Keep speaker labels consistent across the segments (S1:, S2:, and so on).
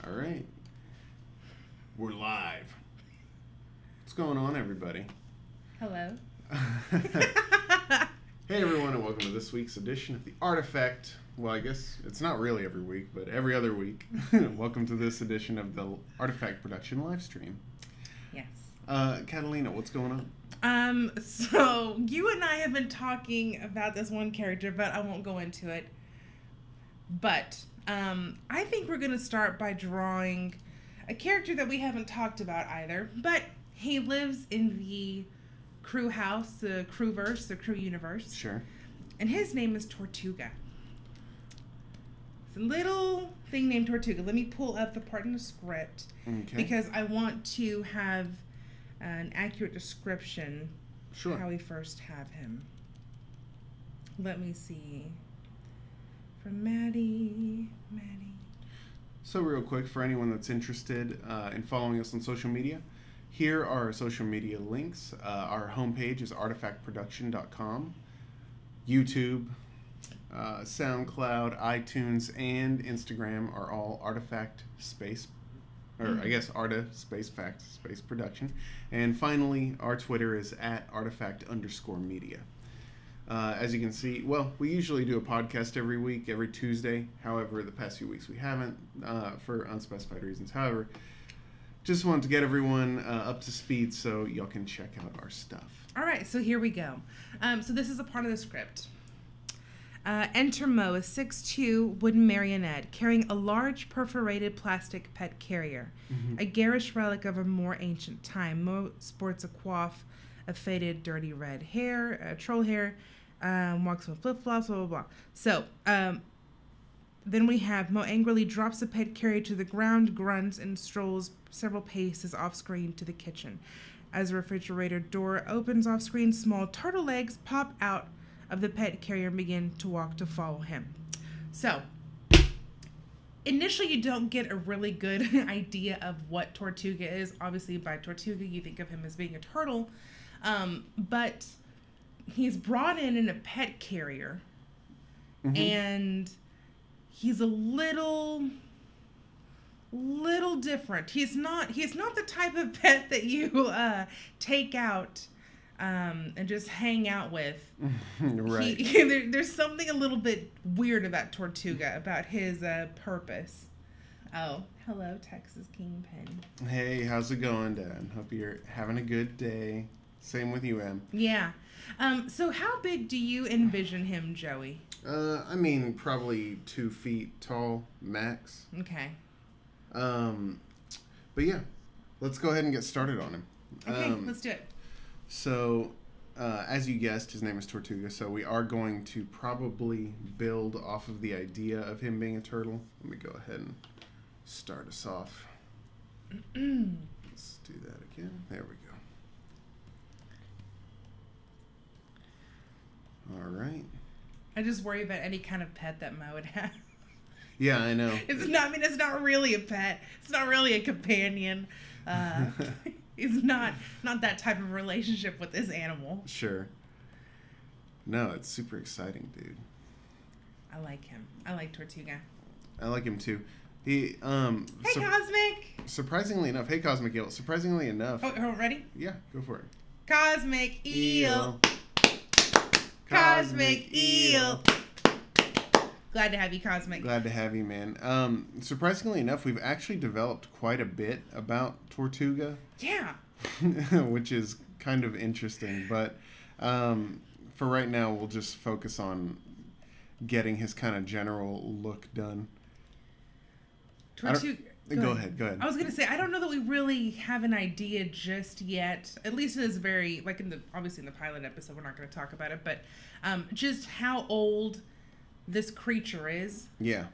S1: All right. We're live. What's going on, everybody?
S2: Hello.
S1: Hey, everyone, and welcome to this week's edition of the Arte Fact. Well, I guess it's not really every week, but every other week. Welcome to this edition of the Arte Fact Production live stream.
S2: Yes.
S1: Catalina, what's going on?
S2: So you and I have been talking about this one character, but I won't go into it. But I think we're going to start by drawing a character that we haven't talked about either, but he lives in the crew house, the crewverse, the crew universe.
S1: Sure.
S2: And his name is Tortuga. It's a little thing named Tortuga. Let me pull up the part in the script.
S1: Okay.
S2: Because I want to have an accurate description.
S1: Sure.
S2: How we first have him. Let me see. From Maddie.
S1: So real quick, for anyone that's interested in following us on social media, here are our social media links. Our homepage is artifactproduction.com. YouTube, SoundCloud, iTunes, and Instagram are all Artifact Space, or I guess Arte Space Fact Space Production. And finally, our Twitter is at artifact_media. As you can see, well, we usually do a podcast every week, every Tuesday. However, the past few weeks we haven't, for unspecified reasons. However, just wanted to get everyone up to speed so y'all can check out our stuff.
S2: All right, so here we go. So this is a part of the script. Enter Mo, a 6'2" wooden marionette carrying a large perforated plastic pet carrier, a garish relic of a more ancient time. Mo sports a coif of faded, dirty red hair, troll hair, walks with flip-flops, blah, blah, blah. So, then we have Mo angrily drops the pet carrier to the ground, grunts, and strolls several paces off-screen to the kitchen. As the refrigerator door opens off-screen, small turtle legs pop out of the pet carrier and begin to walk to follow him. So, initially you don't get a really good idea of what Tortuga is. Obviously, by Tortuga, you think of him as being a turtle. But he's brought in a pet carrier. And he's a little different. He's not the type of pet that you take out and just hang out with.
S1: Right.
S2: There's something a little bit weird about Tortuga, about his purpose. Oh, hello, Texas Kingpin.
S1: Hey, how's it going, Dad? Hope you're having a good day. Same with you, Em.
S2: Yeah. So how big do you envision him, Joey?
S1: I mean, probably 2 feet tall, max.
S2: Okay.
S1: But yeah, let's go ahead and get started on him.
S2: Okay, let's do it.
S1: So, as you guessed, his name is Tortuga, so we are going to probably build off of the idea of him being a turtle. Let me go ahead and start us off. Let's do that again. There we go. All right.
S2: I just worry about any kind of pet that Mo would have.
S1: Yeah, I know.
S2: It's not really a pet. It's not really a companion. It's not that type of relationship with this animal.
S1: Sure. No, it's super exciting, dude.
S2: I like him. I like Tortuga.
S1: I like him too. He
S2: Hey, Cosmic!
S1: Surprisingly enough, hey Cosmic Eel. Surprisingly enough.
S2: Oh, ready?
S1: Yeah, go for it.
S2: Cosmic Eel. Cosmic Eel. Glad to have you, Cosmic.
S1: Glad to have you, man. Surprisingly enough, we've actually developed quite a bit about Tortuga.
S2: Yeah.
S1: Which is kind of interesting, but for right now, we'll just focus on getting his kind of general look done.
S2: Tortuga.
S1: Go ahead.
S2: I was gonna say, I don't know that we really have an idea just yet. At least it is very, like obviously in the pilot episode, we're not gonna talk about it, but just how old this creature is.
S1: Yeah.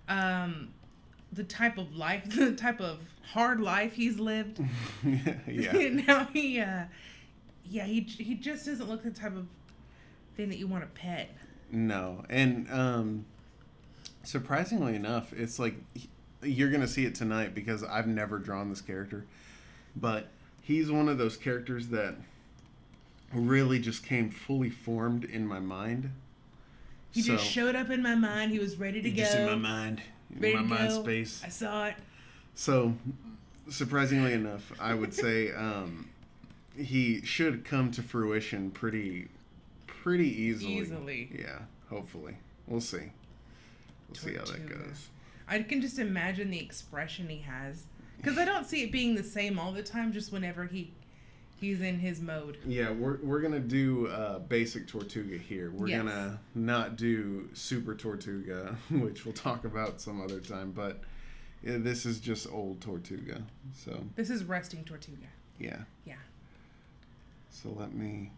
S2: The type of life, the type of hard life he's lived.
S1: Yeah.
S2: Now he just doesn't look the type of thing that you want to pet.
S1: No, and surprisingly enough, it's like you're gonna see it tonight because I've never drawn this character, but he's one of those characters that really just came fully formed in my mind.
S2: He just showed up in my mind. He was ready to go.
S1: Just in my mind. In my mind space.
S2: I saw it.
S1: So, surprisingly enough, I would say he should come to fruition pretty easily. Yeah, hopefully. We'll see. We'll see how that goes.
S2: I can just imagine the expression he has. Because I don't see it being the same all the time, just whenever he's in his mode.
S1: Yeah, we're going to do basic Tortuga here. We're going to not do Super Tortuga, which we'll talk about some other time. But this is just old Tortuga. So
S2: this is resting Tortuga.
S1: Yeah.
S2: Yeah.
S1: So let me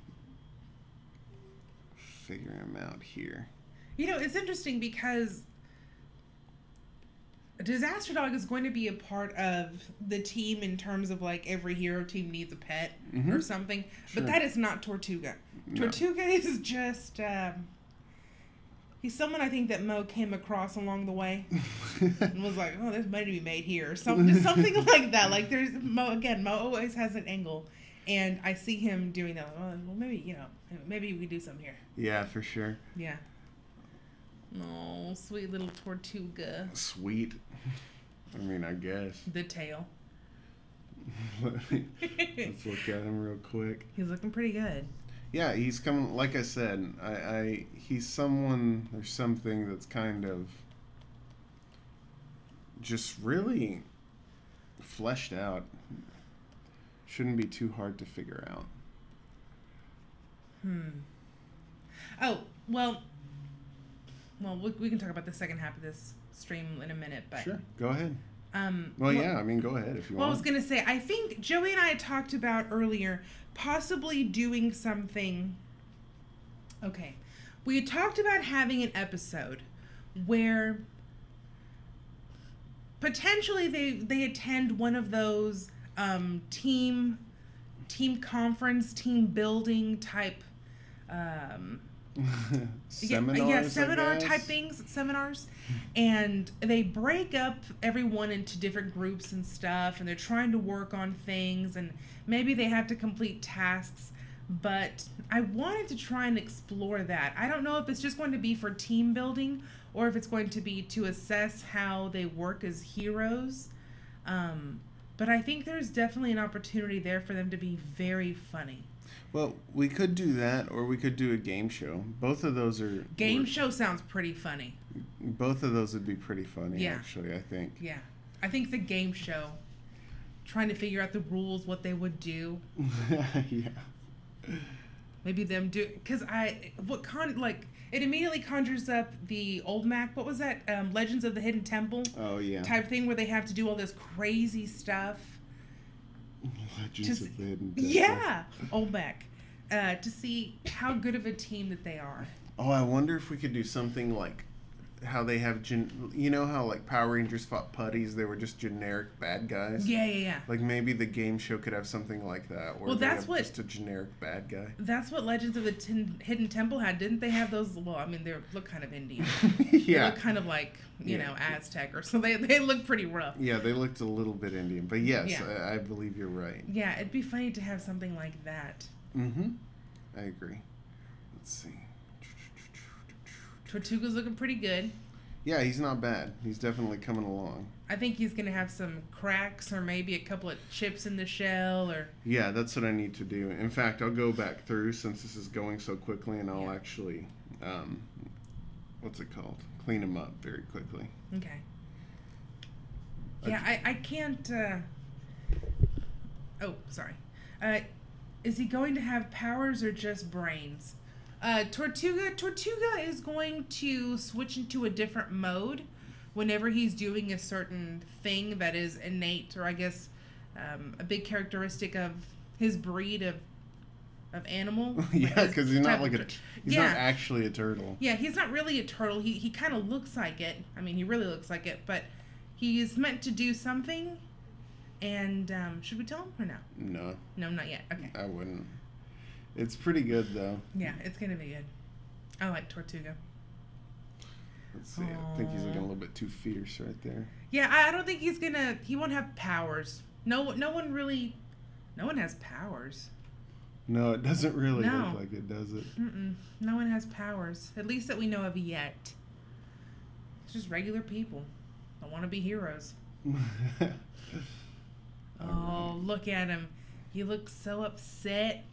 S1: figure him out here.
S2: You know, it's interesting because Disaster Dog is going to be a part of the team in terms of like every hero team needs a pet or something. Sure. But that is not Tortuga. No. Tortuga is just he's someone I think that Mo came across along the way and was like, oh, there's money to be made here or something, something like that. Like there's Mo always has an angle, and I see him doing that. Well, maybe maybe we do something here.
S1: Yeah, for sure.
S2: Yeah. Oh, sweet little Tortuga.
S1: Sweet. I mean, I guess.
S2: The tail.
S1: Let's look at him real quick.
S2: He's looking pretty good.
S1: Yeah, he's coming. Like I said, he's someone or something that's kind of just really fleshed out. Shouldn't be too hard to figure out.
S2: Oh, well, we can talk about the second half of this stream in a minute, but
S1: sure, go ahead. Yeah, I mean, go ahead if you want.
S2: I was gonna say, I think Joey and I had talked about earlier possibly doing something. Okay, we had talked about having an episode where potentially they attend one of those team conference, team building type.
S1: Seminar
S2: type things, seminars, and they break up everyone into different groups and stuff, and they're trying to work on things, and maybe they have to complete tasks, but I wanted to try and explore that. I don't know if it's just going to be for team building or if it's going to be to assess how they work as heroes, but I think there's definitely an opportunity there for them to be very funny.
S1: Well, we could do that, or we could do a game show. Both of those are...
S2: show sounds pretty funny.
S1: Both of those would be pretty funny, actually, I think.
S2: Yeah. I think the game show, trying to figure out the rules, what they would do.
S1: Yeah.
S2: Maybe them do... Because it immediately conjures up the old Mac. What was that? Legends of the Hidden Temple?
S1: Oh, yeah.
S2: Type thing where they have to do all this crazy stuff.
S1: Legends of the Hidden Temple.
S2: Yeah, old Mac. To see how good of a team that they are.
S1: Oh, I wonder if we could do something like how they have, you know how like Power Rangers fought putties, they were just generic bad guys?
S2: Yeah.
S1: Like maybe the game show could have something like that, where just a generic bad guy.
S2: That's what Legends of the Hidden Temple had, didn't they have those? Well, I mean, they look kind of Indian.
S1: Yeah.
S2: They look kind of like, you know, Aztec or something. They look pretty rough.
S1: Yeah, they looked a little bit Indian, but yes, I believe you're right.
S2: Yeah, it'd be funny to have something like that.
S1: I agree. Let's see.
S2: Tortuga's looking pretty good.
S1: Yeah, he's not bad. He's definitely coming along.
S2: I think he's going to have some cracks or maybe a couple of chips in the shell or...
S1: Yeah, that's what I need to do. In fact, I'll go back through since this is going so quickly, and I'll actually, what's it called? Clean him up very quickly.
S2: Okay. Yeah, I can't... Oh, sorry. Is he going to have powers or just brains? Tortuga is going to switch into a different mode whenever he's doing a certain thing that is innate, or I guess a big characteristic of his breed of animal.
S1: Yeah, because he's not he's not actually a turtle.
S2: Yeah, he's not really a turtle. He kind of looks like it. I mean, he really looks like it, but he's meant to do something. And should we tell him or no?
S1: No.
S2: No, not yet. Okay.
S1: I wouldn't. It's pretty good, though.
S2: Yeah, it's going to be good. I like Tortuga.
S1: Let's see. I think he's looking a little bit too fierce right there.
S2: Yeah, I don't think he's going to... He won't have powers. No one has powers.
S1: No, it doesn't really look like it, does it?
S2: No one has powers. At least that we know of yet. It's just regular people that want to be heroes. Oh, look at him. He looks so upset.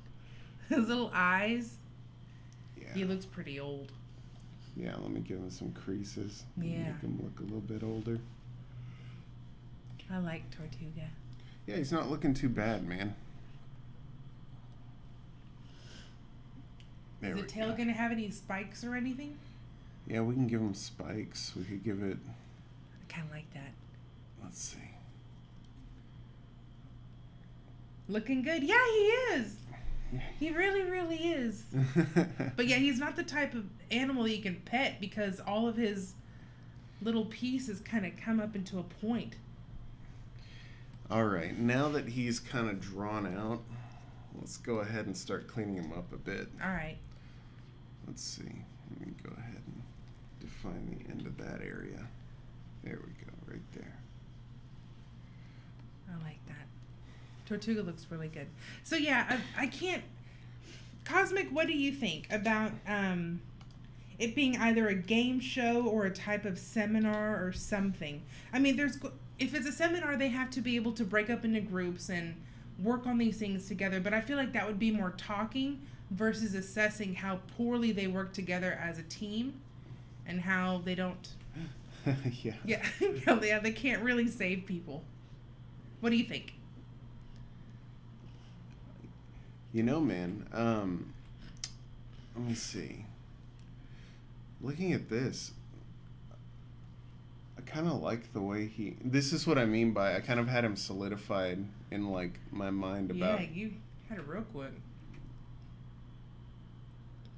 S2: His little eyes.
S1: Yeah.
S2: He looks pretty old.
S1: Yeah, let me give him some creases.
S2: Yeah.
S1: Make him look a little bit older.
S2: I like Tortuga.
S1: Yeah, he's not looking too bad, man. There
S2: Is the tail going to have any spikes or anything?
S1: Yeah, we can give him spikes. We could give it...
S2: I kind of like that.
S1: Let's see.
S2: Looking good. Yeah, he is. He really, really is. But yeah, he's not the type of animal that you can pet because all of his little pieces kind of come up into a point.
S1: All right, now that he's kind of drawn out, let's go ahead and start cleaning him up a bit.
S2: All right.
S1: Let's see. Let me go ahead and define the end of that area. There we go, right there.
S2: I like that. Tortuga looks really good. So yeah, I can't... Cosmic, what do you think about it being either a game show or a type of seminar or something? I mean, if it's a seminar, they have to be able to break up into groups and work on these things together. But I feel like that would be more talking versus assessing how poorly they work together as a team and how they don't...
S1: Yeah.
S2: Yeah, they can't really save people. What do you think?
S1: You know, man, let me see. Looking at this, I kind of like the way this is what I mean by I kind of had him solidified in, like, my mind about...
S2: Yeah, you had it real quick.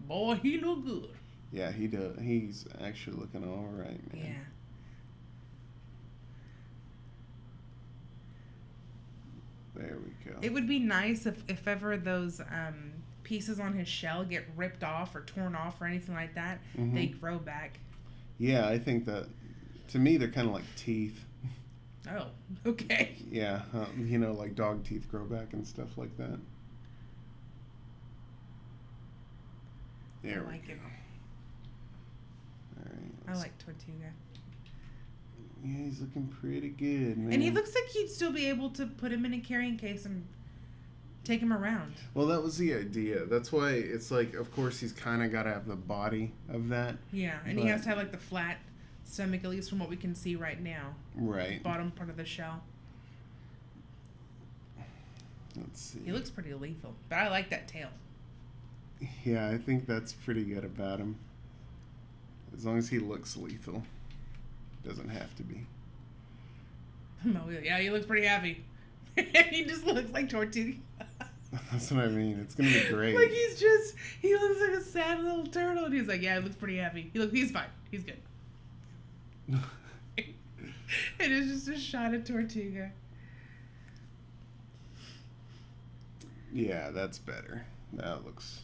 S2: Boy, he look good.
S1: Yeah, he does. He's actually looking all right, man.
S2: Yeah.
S1: There we go.
S2: It would be nice if ever those pieces on his shell get ripped off or torn off or anything like that, they grow back.
S1: Yeah, I think that, to me, they're kind of like teeth.
S2: Oh, okay.
S1: Yeah, you know, like dog teeth grow back and stuff like that. There
S2: I like
S1: we go.
S2: it.
S1: All right.
S2: I like Tortuga.
S1: Yeah, he's looking pretty good, man.
S2: And he looks like you'd still be able to put him in a carrying case and take him around.
S1: Well, that was the idea. That's why it's like, of course, he's kind of got to have the body of that.
S2: Yeah, and he has to have like the flat stomach, at least from what we can see right now.
S1: Right.
S2: Bottom part of the shell.
S1: Let's see.
S2: He looks pretty lethal, but I like that tail.
S1: Yeah, I think that's pretty good about him. As long as he looks lethal. Doesn't have to be.
S2: Yeah, he looks pretty happy. He just looks like Tortuga.
S1: That's what I mean. It's going to be great.
S2: Like he looks like a sad little turtle. And he's like, yeah, he looks pretty happy. He's fine. He's good. It is just a shot of Tortuga.
S1: Yeah, that's better. That looks...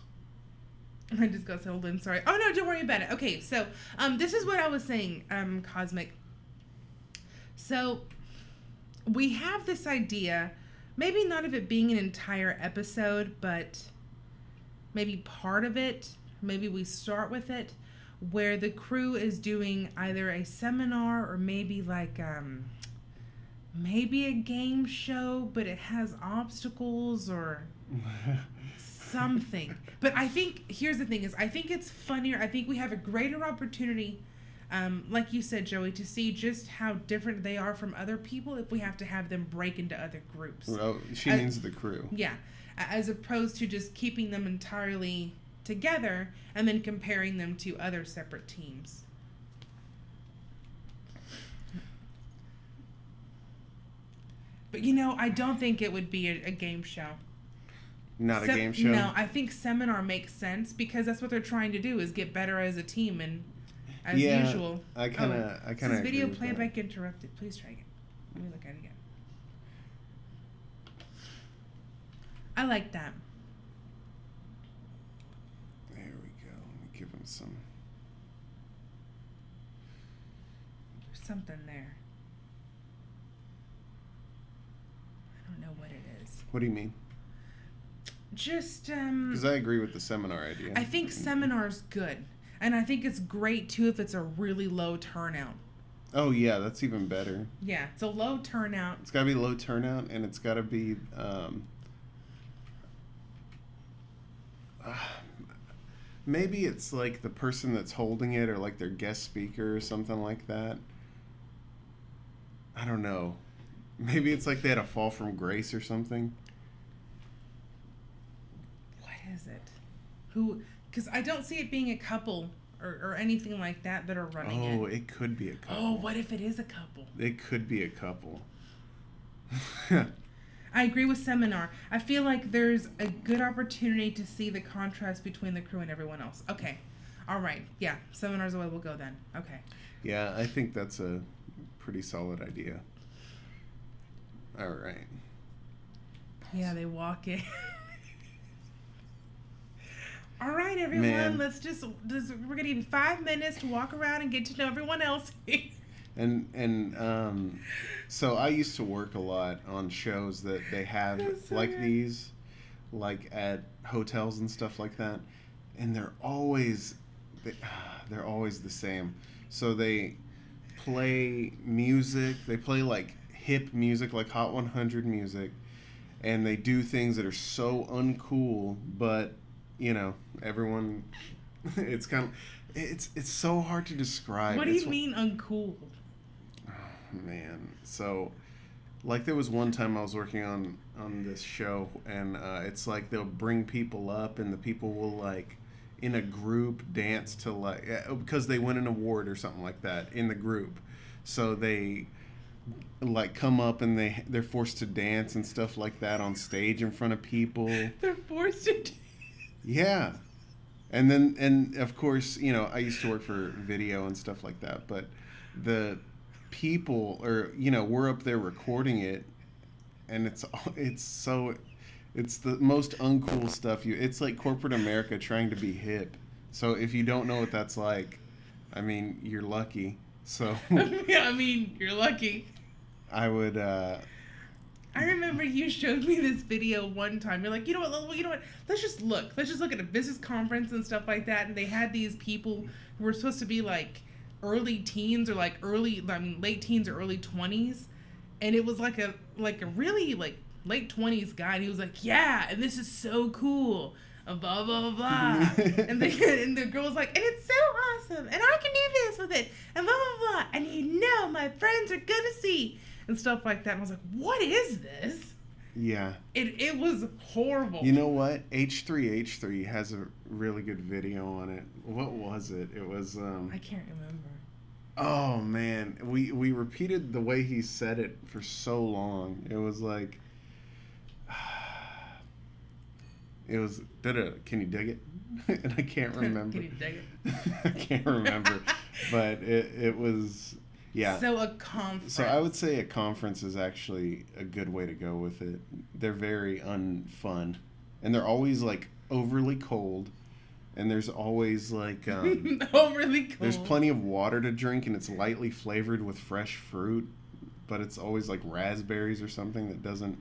S2: I just got settled in. Sorry. Oh, no, don't worry about it. Okay, so this is what I was saying, Cosmic. So we have this idea, maybe not of it being an entire episode, but maybe part of it. Maybe we start with it, where the crew is doing either a seminar or maybe like maybe a game show, but it has obstacles or something. But I think, here's the thing, is I think it's funnier. I think we have a greater opportunity, like you said, Joey, to see just how different they are from other people if we have to have them break into other groups.
S1: Well, she means the crew.
S2: Yeah. As opposed to just keeping them entirely together and then comparing them to other separate teams. But, you know, I don't think it would be a game show.
S1: Not a game show?
S2: No, I think seminar makes sense because that's what they're trying to do is get better as a team and as usual.
S1: I kind of
S2: This video playback interrupted. Please try again. Let me look at it again. I like that.
S1: There we go. Let me give him some.
S2: There's something there. I don't know what it is.
S1: What do you mean?
S2: Just
S1: because I agree with the seminar idea.
S2: I think seminar's good, and I think it's great too if it's a really low turnout.
S1: Oh yeah, that's even better.
S2: Yeah, it's a low turnout.
S1: It's got to be low turnout, and it's got to be maybe it's like the person that's holding it, or like their guest speaker or something like that. I don't know. Maybe it's like they had a fall from grace or something.
S2: What is it? Who? Because I don't see it being a couple or anything like that are running it.
S1: Oh, it could be a couple.
S2: Oh, what if it is a couple?
S1: It could be a couple.
S2: I agree with Seminar. I feel like there's a good opportunity to see the contrast between the crew and everyone else. Okay. All right. Yeah. Seminar's the way we'll go then. Okay.
S1: Yeah, I think that's a pretty solid idea. All right.
S2: Yeah, they walk in. All right, everyone.
S1: Man.
S2: Let's just we're gonna give you 5 minutes to walk around and get to know everyone else.
S1: So I used to work a lot on shows that they have like these, like at hotels and stuff like that, and they're always the same. So they play music. They play like hip music, like Hot 100 music, and they do things that are so uncool, but you know, everyone. It's kind of it's so hard to describe.
S2: What do you mean uncool?
S1: Man, so like there was one time I was working on this show, and it's like they'll bring people up, and the people will like in a group dance to like because they win an award or something like that in the group, so they like come up and they're forced to dance and stuff like that on stage in front of people.
S2: They're forced to dance.
S1: Yeah. And of course, you know, I used to work for video and stuff like that, but the people, or you know, we're up there recording it, and it's the most uncool stuff. It's like corporate America trying to be hip. So if you don't know what that's like, I mean, you're lucky. So
S2: yeah, I mean, you're lucky.
S1: I would
S2: I remember you showed me this video one time. You're like, you know what? Let's just look at a business conference and stuff like that. And they had these people who were supposed to be like early teens or like late teens or early 20s. And it was like a really like late 20s guy. And he was like, yeah, and this is so cool. Blah, blah, blah. and the girl was like, and it's so awesome. And I can do this with it. And blah, blah, blah. And you know, my friends are going to see. And stuff like that. And I was like, what is this?
S1: Yeah.
S2: It was horrible.
S1: You know what? H3H3 has a really good video on it. What was it? It was
S2: I can't remember.
S1: Oh man, we repeated the way he said it for so long. It was like it was can you dig it? And I can't remember.
S2: Can you dig it?
S1: I can't remember. But it was yeah.
S2: So a conference.
S1: So I would say a conference is actually a good way to go with it. They're very unfun, and they're always like overly cold, and there's always like
S2: overly cold.
S1: There's plenty of water to drink, and it's lightly flavored with fresh fruit, but it's always like raspberries or something that doesn't,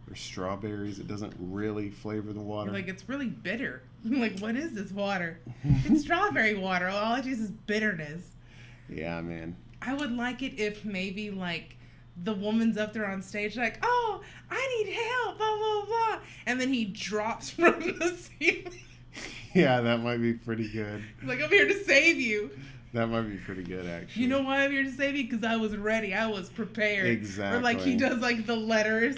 S1: or strawberries. It doesn't really flavor the water.
S2: You're like, it's really bitter. Like, what is this water? It's strawberry water. All it is bitterness.
S1: Yeah, man.
S2: I would like it if maybe, like, the woman's up there on stage like, oh, I need help, blah, blah, blah. And then he drops from the ceiling.
S1: Yeah, that might be pretty good.
S2: Like, I'm here to save you.
S1: That might be pretty good, actually.
S2: You know why I'm here to save you? Because I was ready. I was prepared.
S1: Exactly.
S2: Or, like, he does, like, the letters.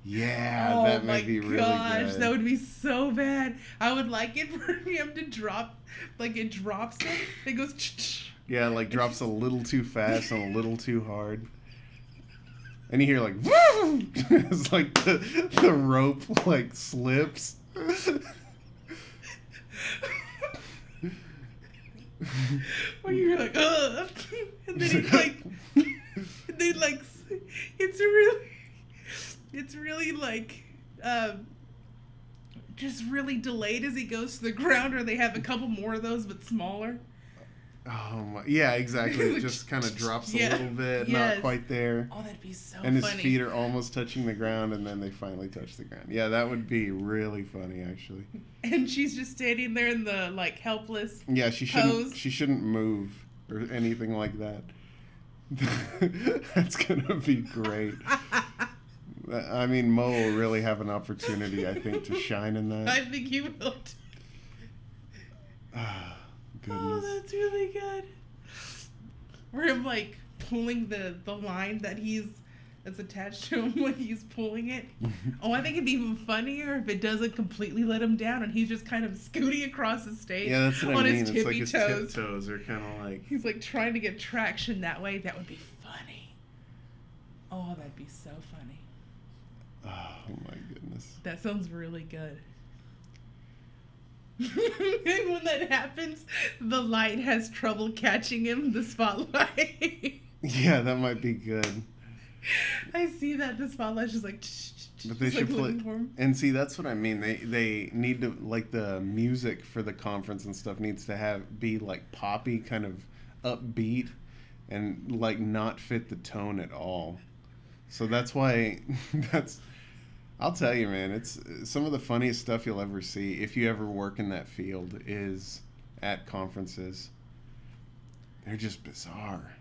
S1: Yeah, that might be really good. Oh, my gosh,
S2: that would be so bad. I would like it for him to drop, like, it drops him. It goes,
S1: yeah, like drops a little too fast and a little too hard. And you hear like, woo! It's like the rope like slips.
S2: Or you're like, ugh. And then it's really like, just really delayed as he goes to the ground, or they have a couple more of those but smaller.
S1: Oh my, yeah, exactly. It just kind of drops a little bit, not quite there.
S2: Oh, that'd be so funny.
S1: And his feet are almost touching the ground, and then they finally touch the ground. Yeah, that would be really funny, actually.
S2: And she's just standing there in the like helpless
S1: she shouldn't move or anything like that. That's gonna be great. I mean, Mo will really have an opportunity, I think, to shine in that.
S2: I think he will.
S1: Ah, goodness.
S2: Oh, that's really good. Where him like pulling the line that's attached to him when he's pulling it. Oh, I think it'd be even funnier if it doesn't completely let him down and he's just kind of scooting across the stage.
S1: Yeah, that's what
S2: on
S1: I mean.
S2: his
S1: It's like
S2: tippy
S1: his
S2: toes.
S1: tiptoes are kind of like.
S2: He's like trying to get traction that way. That would be funny. Oh, that'd be so funny.
S1: Oh my goodness.
S2: That sounds really good. And when that happens, the light has trouble catching him, the spotlight.
S1: Yeah, that might be good.
S2: I see that the spotlight's just like.
S1: But they should play. And see, that's what I mean. They need to, like, the music for the conference and stuff needs to be like poppy, kind of upbeat, and like not fit the tone at all. So that's why I'll tell you, man, it's some of the funniest stuff you'll ever see if you ever work in that field is at conferences. They're just bizarre.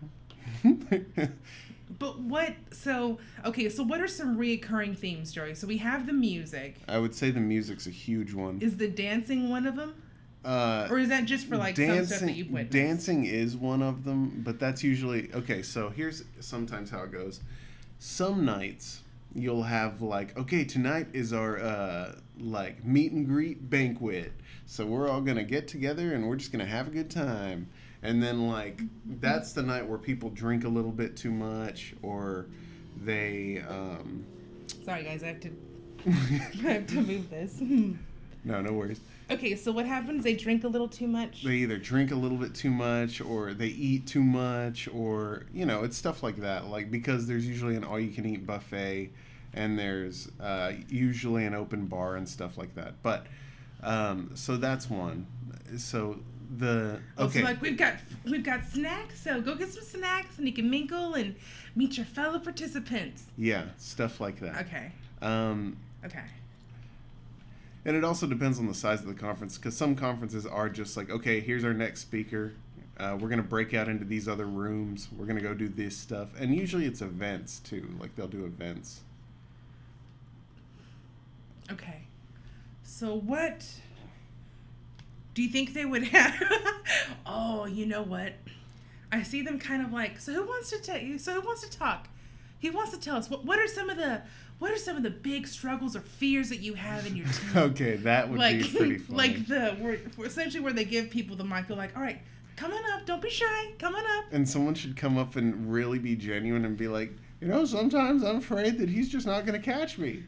S2: But what so what are some reoccurring themes, Joey? So we have the music.
S1: I would say the music's a huge one.
S2: Is the dancing one of them? Or is that just for like some stuff that you've witnessed?
S1: Dancing is one of them, but that's usually okay. So here's sometimes how it goes. Some nights you'll have like, okay, tonight is our like meet and greet banquet. So we're all gonna get together and we're just gonna have a good time. And then like that's the night where people drink a little bit too much, or they.
S2: Sorry guys, I have to move this.
S1: No worries.
S2: Okay, so what happens? They drink a little too much?
S1: They either drink a little bit too much, or they eat too much, or, it's stuff like that. Like, because there's usually an all-you-can-eat buffet, and there's usually an open bar and stuff like that. But, so that's one. So, so like,
S2: we've got snacks, so go get some snacks, and you can mingle and meet your fellow participants.
S1: Yeah, stuff like that.
S2: Okay. Okay.
S1: And it also depends on the size of the conference, because some conferences are just like, okay, here's our next speaker. We're going to break out into these other rooms. We're going to go do this stuff. And usually it's events, too. Like, they'll do events.
S2: Okay. So what do you think they would have? Oh, you know what? I see them kind of like, so who wants to tell you? So who wants to talk? He wants to tell us what are some of the big struggles or fears that you have in your team?
S1: Okay, that would be pretty funny.
S2: Like essentially where they give people the mic, they're like, all right, come on up, don't be shy, come on up.
S1: And someone should come up and really be genuine and be like, sometimes I'm afraid that he's just not going to catch me.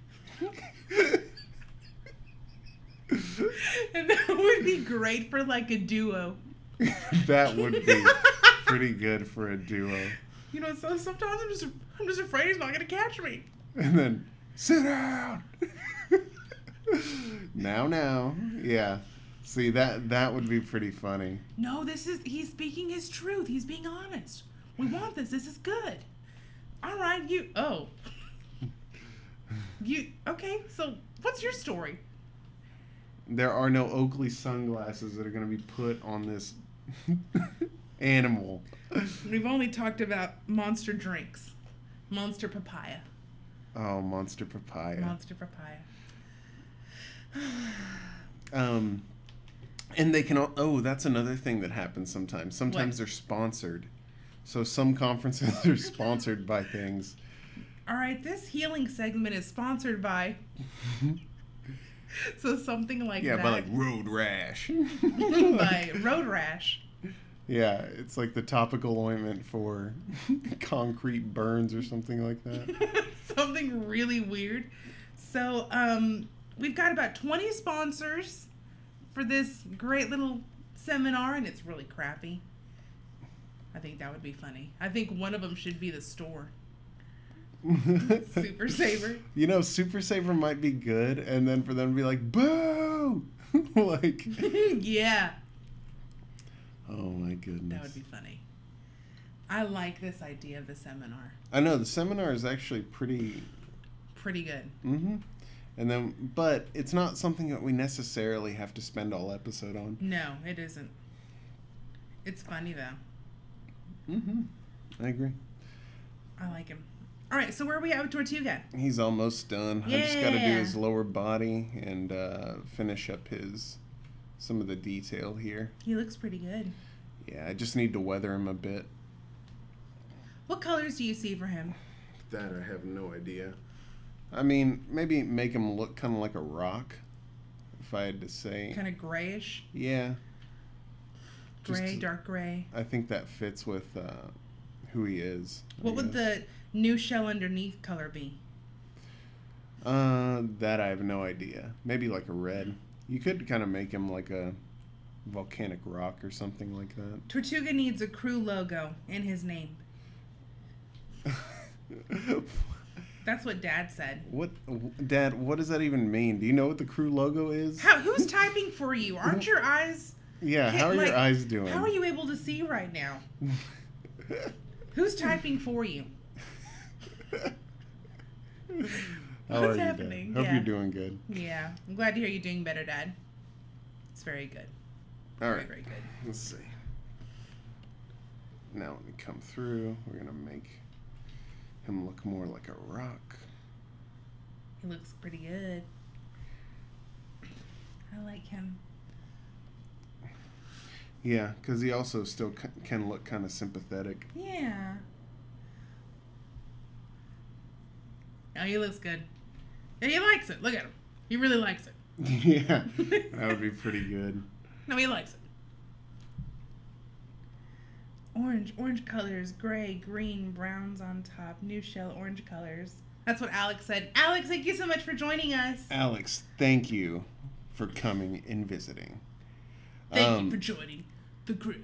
S2: And that would be great for like a duo.
S1: That would be pretty good for a duo.
S2: So sometimes I'm just afraid he's not going to catch me.
S1: And then, sit down. Now. Yeah. See, that would be pretty funny.
S2: No, he's speaking his truth. He's being honest. We want this. This is good. All right, okay, so what's your story?
S1: There are no Oakley sunglasses that are going to be put on this animal.
S2: We've only talked about monster drinks. Monster papaya.
S1: Oh, Monster Papaya.
S2: Monster Papaya.
S1: And they can... that's another thing that happens sometimes. Sometimes they're sponsored. So some conferences are sponsored by things.
S2: All right, this healing segment is sponsored by... So something like that.
S1: Yeah, by like Road Rash.
S2: By Road Rash.
S1: Yeah, it's like the topical ointment for concrete burns or something like that.
S2: Something really weird. So, we've got about 20 sponsors for this great little seminar, and it's really crappy. I think that would be funny. I think one of them should be the store. Super Saver.
S1: Super Saver might be good, and then for them to be like, boo! Like...
S2: Yeah.
S1: Oh my goodness.
S2: That would be funny. I like this idea of the seminar.
S1: I know, the seminar is actually pretty
S2: good.
S1: Mm-hmm. And then, but it's not something that we necessarily have to spend all episode on.
S2: No, it isn't. It's funny though.
S1: Mm-hmm. I agree.
S2: I like him. All right, so where are we at with Tortuga?
S1: He's almost done.
S2: Yeah.
S1: I just got to do his lower body and finish up some of the detail here.
S2: He looks pretty good.
S1: Yeah, I just need to weather him a bit.
S2: What colors do you see for him?
S1: That I have no idea. I mean, maybe make him look kind of like a rock, if I had to say.
S2: Kind of grayish?
S1: Yeah.
S2: Gray, dark gray.
S1: I think that fits with who he is.
S2: What would the new shell underneath color be?
S1: That I have no idea. Maybe like a red. You could kind of make him like a volcanic rock or something like that.
S2: Tortuga needs a crew logo in his name. That's what Dad said.
S1: What, Dad? What does that even mean? Do you know what the crew logo is?
S2: Who's typing for you? Aren't your eyes?
S1: Yeah. How are your eyes doing?
S2: How are you able to see right now? Who's typing for you? What's happening?
S1: Hope you're doing good.
S2: Yeah, I'm glad to hear you're doing better, Dad. It's very good.
S1: All right.
S2: Very good.
S1: Let's see. Now when we come through, we're gonna make him look more like a rock.
S2: He looks pretty good. I like him.
S1: Yeah, because he also still can look kind of sympathetic.
S2: Yeah. Oh, he looks good. Yeah, he likes it. Look at him. He really likes it.
S1: Yeah, that would be pretty good.
S2: No, he likes it. Orange colors, gray, green, browns on top, new shell, orange colors. That's what Alex said. Alex, thank you so much for joining us.
S1: Alex, thank you for coming and visiting.
S2: Thank you for joining the crew.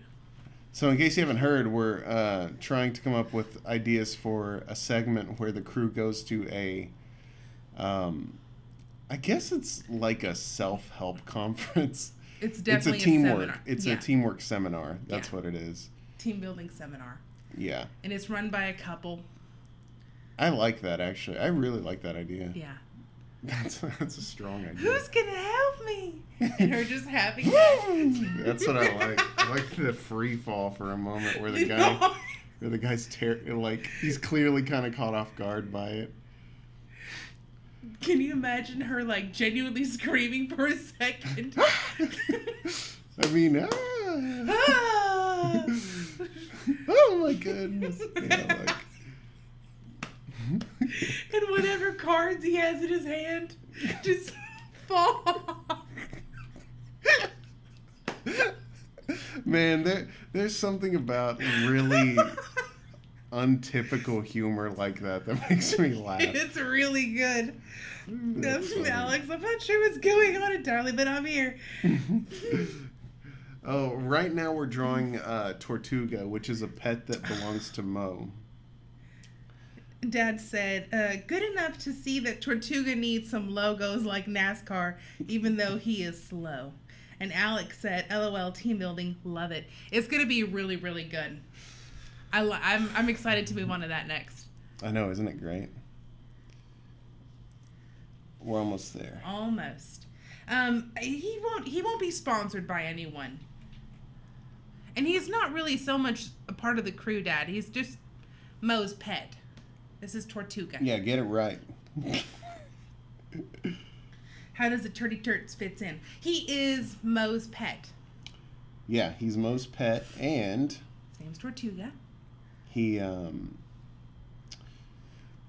S1: So in case you haven't heard, we're trying to come up with ideas for a segment where the crew goes to a, I guess it's like a self-help conference.
S2: It's definitely
S1: it's a teamwork.
S2: seminar.
S1: It's a teamwork seminar. That's what it is.
S2: Team building seminar.
S1: Yeah.
S2: And it's run by a couple.
S1: I like that, actually. I really like that idea.
S2: Yeah.
S1: That's a strong idea.
S2: Who's gonna help me? And her just having
S1: That's what I like. I like the free fall for a moment where the guy's he's clearly kind of caught off guard by it.
S2: Can you imagine her like genuinely screaming for a second?
S1: I mean, oh my goodness. Yeah, like.
S2: And whatever cards he has in his hand just fall.
S1: Man, there's something about really untypical humor like that makes me laugh.
S2: It's really good. Alex, I'm not sure what's going on entirely, but I'm here.
S1: Oh, right now we're drawing Tortuga, which is a pet that belongs to Mo.
S2: Dad said, good enough to see that Tortuga needs some logos like NASCAR, even though he is slow. And Alex said, LOL, team building, love it. It's going to be really, really good. I'm excited to move on to that next.
S1: I know, isn't it great? We're almost there.
S2: Almost. He won't be sponsored by anyone. And he's not really so much a part of the crew, Dad. He's just Mo's pet. This is Tortuga.
S1: Yeah, get it right.
S2: How does the Turdy Turts fits in? He is Mo's pet.
S1: Yeah, he's Mo's pet, and
S2: his name's Tortuga.
S1: He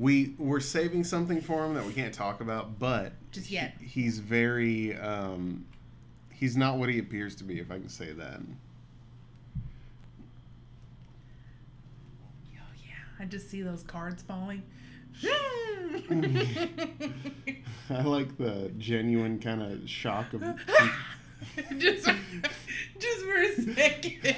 S1: we're saving something for him that we can't talk about, but
S2: just yet.
S1: He's very he's not what he appears to be, if I can say that.
S2: I just see those cards falling.
S1: I like the genuine kind of shock of
S2: just for a second.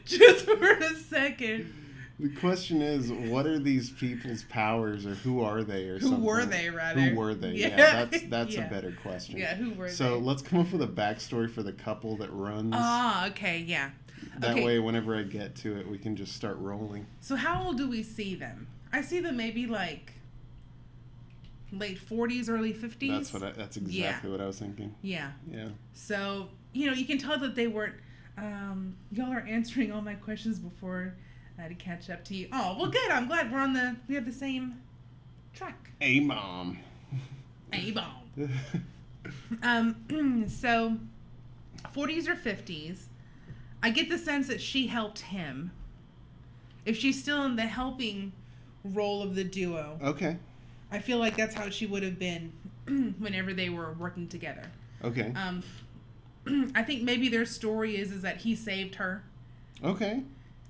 S2: Just for a second.
S1: The question is, what are these people's powers, or who are they, or something?
S2: Who were they, rather?
S1: Who were they? Yeah, that's a better question.
S2: Yeah, who were they?
S1: So let's come up with a backstory for the couple that runs.
S2: Ah, okay, yeah.
S1: That way, whenever I get to it, we can just start rolling.
S2: So how old do we see them? I see them maybe like late 40s, early 50s.
S1: That's exactly what I was thinking.
S2: Yeah.
S1: Yeah.
S2: So, you can tell that they weren't, y'all are answering all my questions before I had to catch up to you. Oh, well, good. I'm glad we have the same track.
S1: A-bomb.
S2: A-bomb. So, 40s or 50s, I get the sense that she helped him. If she's still in the helping role of the duo.
S1: Okay.
S2: I feel like that's how she would have been whenever they were working together.
S1: Okay.
S2: I think maybe their story is that he saved her.
S1: Okay.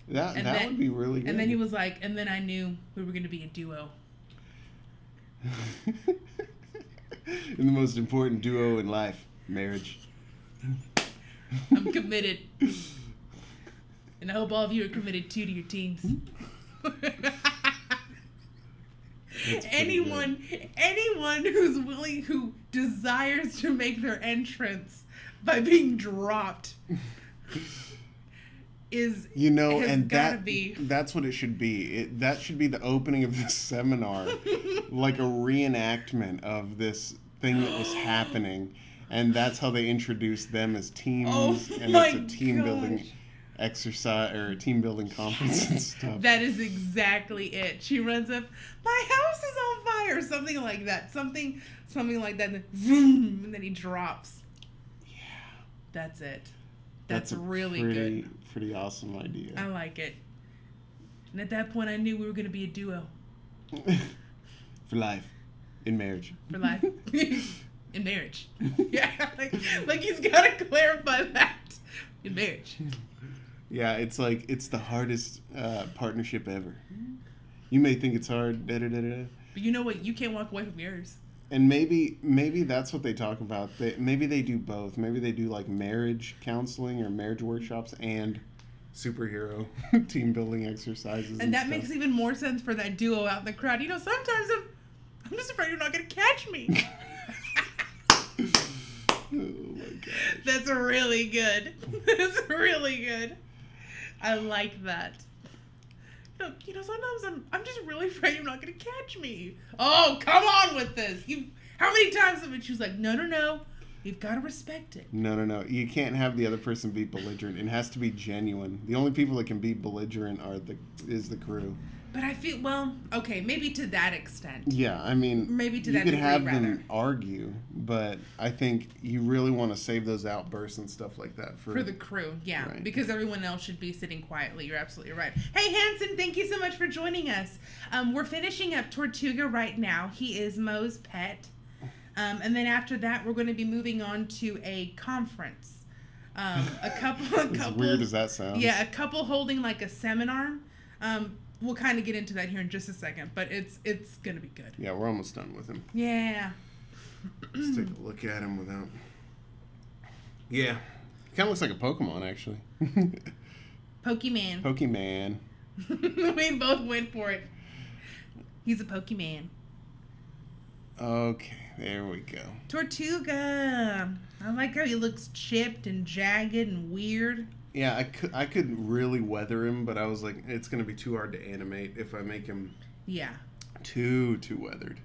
S1: That would be really good.
S2: And then he was like, and then I knew we were going to be a duo.
S1: In the most important duo in life, marriage.
S2: I'm committed. And I hope all of you are committed too to your teams. Anyone who desires to make their entrance by being dropped is
S1: that's what it should be. That should be the opening of this seminar, like a reenactment of this thing that was happening, and that's how they introduce them as teams, and it's a team building exercise or a team building conference and stuff.
S2: That is exactly it. She runs up, my house is on fire, something like that, something like that, and then vroom, and then he drops.
S1: Yeah,
S2: that's it. That's really
S1: pretty awesome idea.
S2: I like it. And at that point, I knew we were going to be a duo.
S1: For life. In marriage.
S2: For life. In marriage. Yeah, like he's got to clarify that. In marriage.
S1: Yeah, it's the hardest partnership ever. You may think it's hard,
S2: But you know what? You can't walk away from yours.
S1: And maybe that's what they talk about. Maybe they do both. Maybe they do like marriage counseling or marriage workshops and superhero team building exercises.
S2: And that makes even more sense for that duo out in the crowd. You know, sometimes I'm just afraid you're not going to catch me.
S1: Oh my gosh.
S2: That's really good. That's really good. I like that. You know, sometimes I'm just really afraid you're not going to catch me. Oh, come on with this. How many times have she was like, no. You've got to respect it.
S1: No. You can't have the other person be belligerent. It has to be genuine. The only people that can be belligerent is the crew.
S2: But I feel, well, okay, maybe to that extent.
S1: Yeah, I mean,
S2: maybe to
S1: you
S2: that
S1: could
S2: degree,
S1: have
S2: rather.
S1: them argue, but I think you really want to save those outbursts and stuff like that
S2: for the crew, yeah,
S1: right.
S2: Because everyone else should be sitting quietly. You're absolutely right. Hey, Hanson, thank you so much for joining us. We're finishing up Tortuga right now. He is Mo's pet, and then after that, we're going to be moving on to a conference. A couple.
S1: As weird as that sounds.
S2: Yeah, a couple holding like a seminar. We'll kind of get into that here in just a second, but it's going to be good.
S1: Yeah, we're almost done with him.
S2: Yeah.
S1: Let's take a look at him without... Yeah. He kind of looks like a Pokemon, actually.
S2: Pokemon.
S1: Pokemon.
S2: We both went for it. He's a Pokemon.
S1: Okay, there we go.
S2: Tortuga. I like how he looks chipped and jagged and weird.
S1: Yeah, I could really weather him, but I was like, it's going to be too hard to animate if I make him too weathered.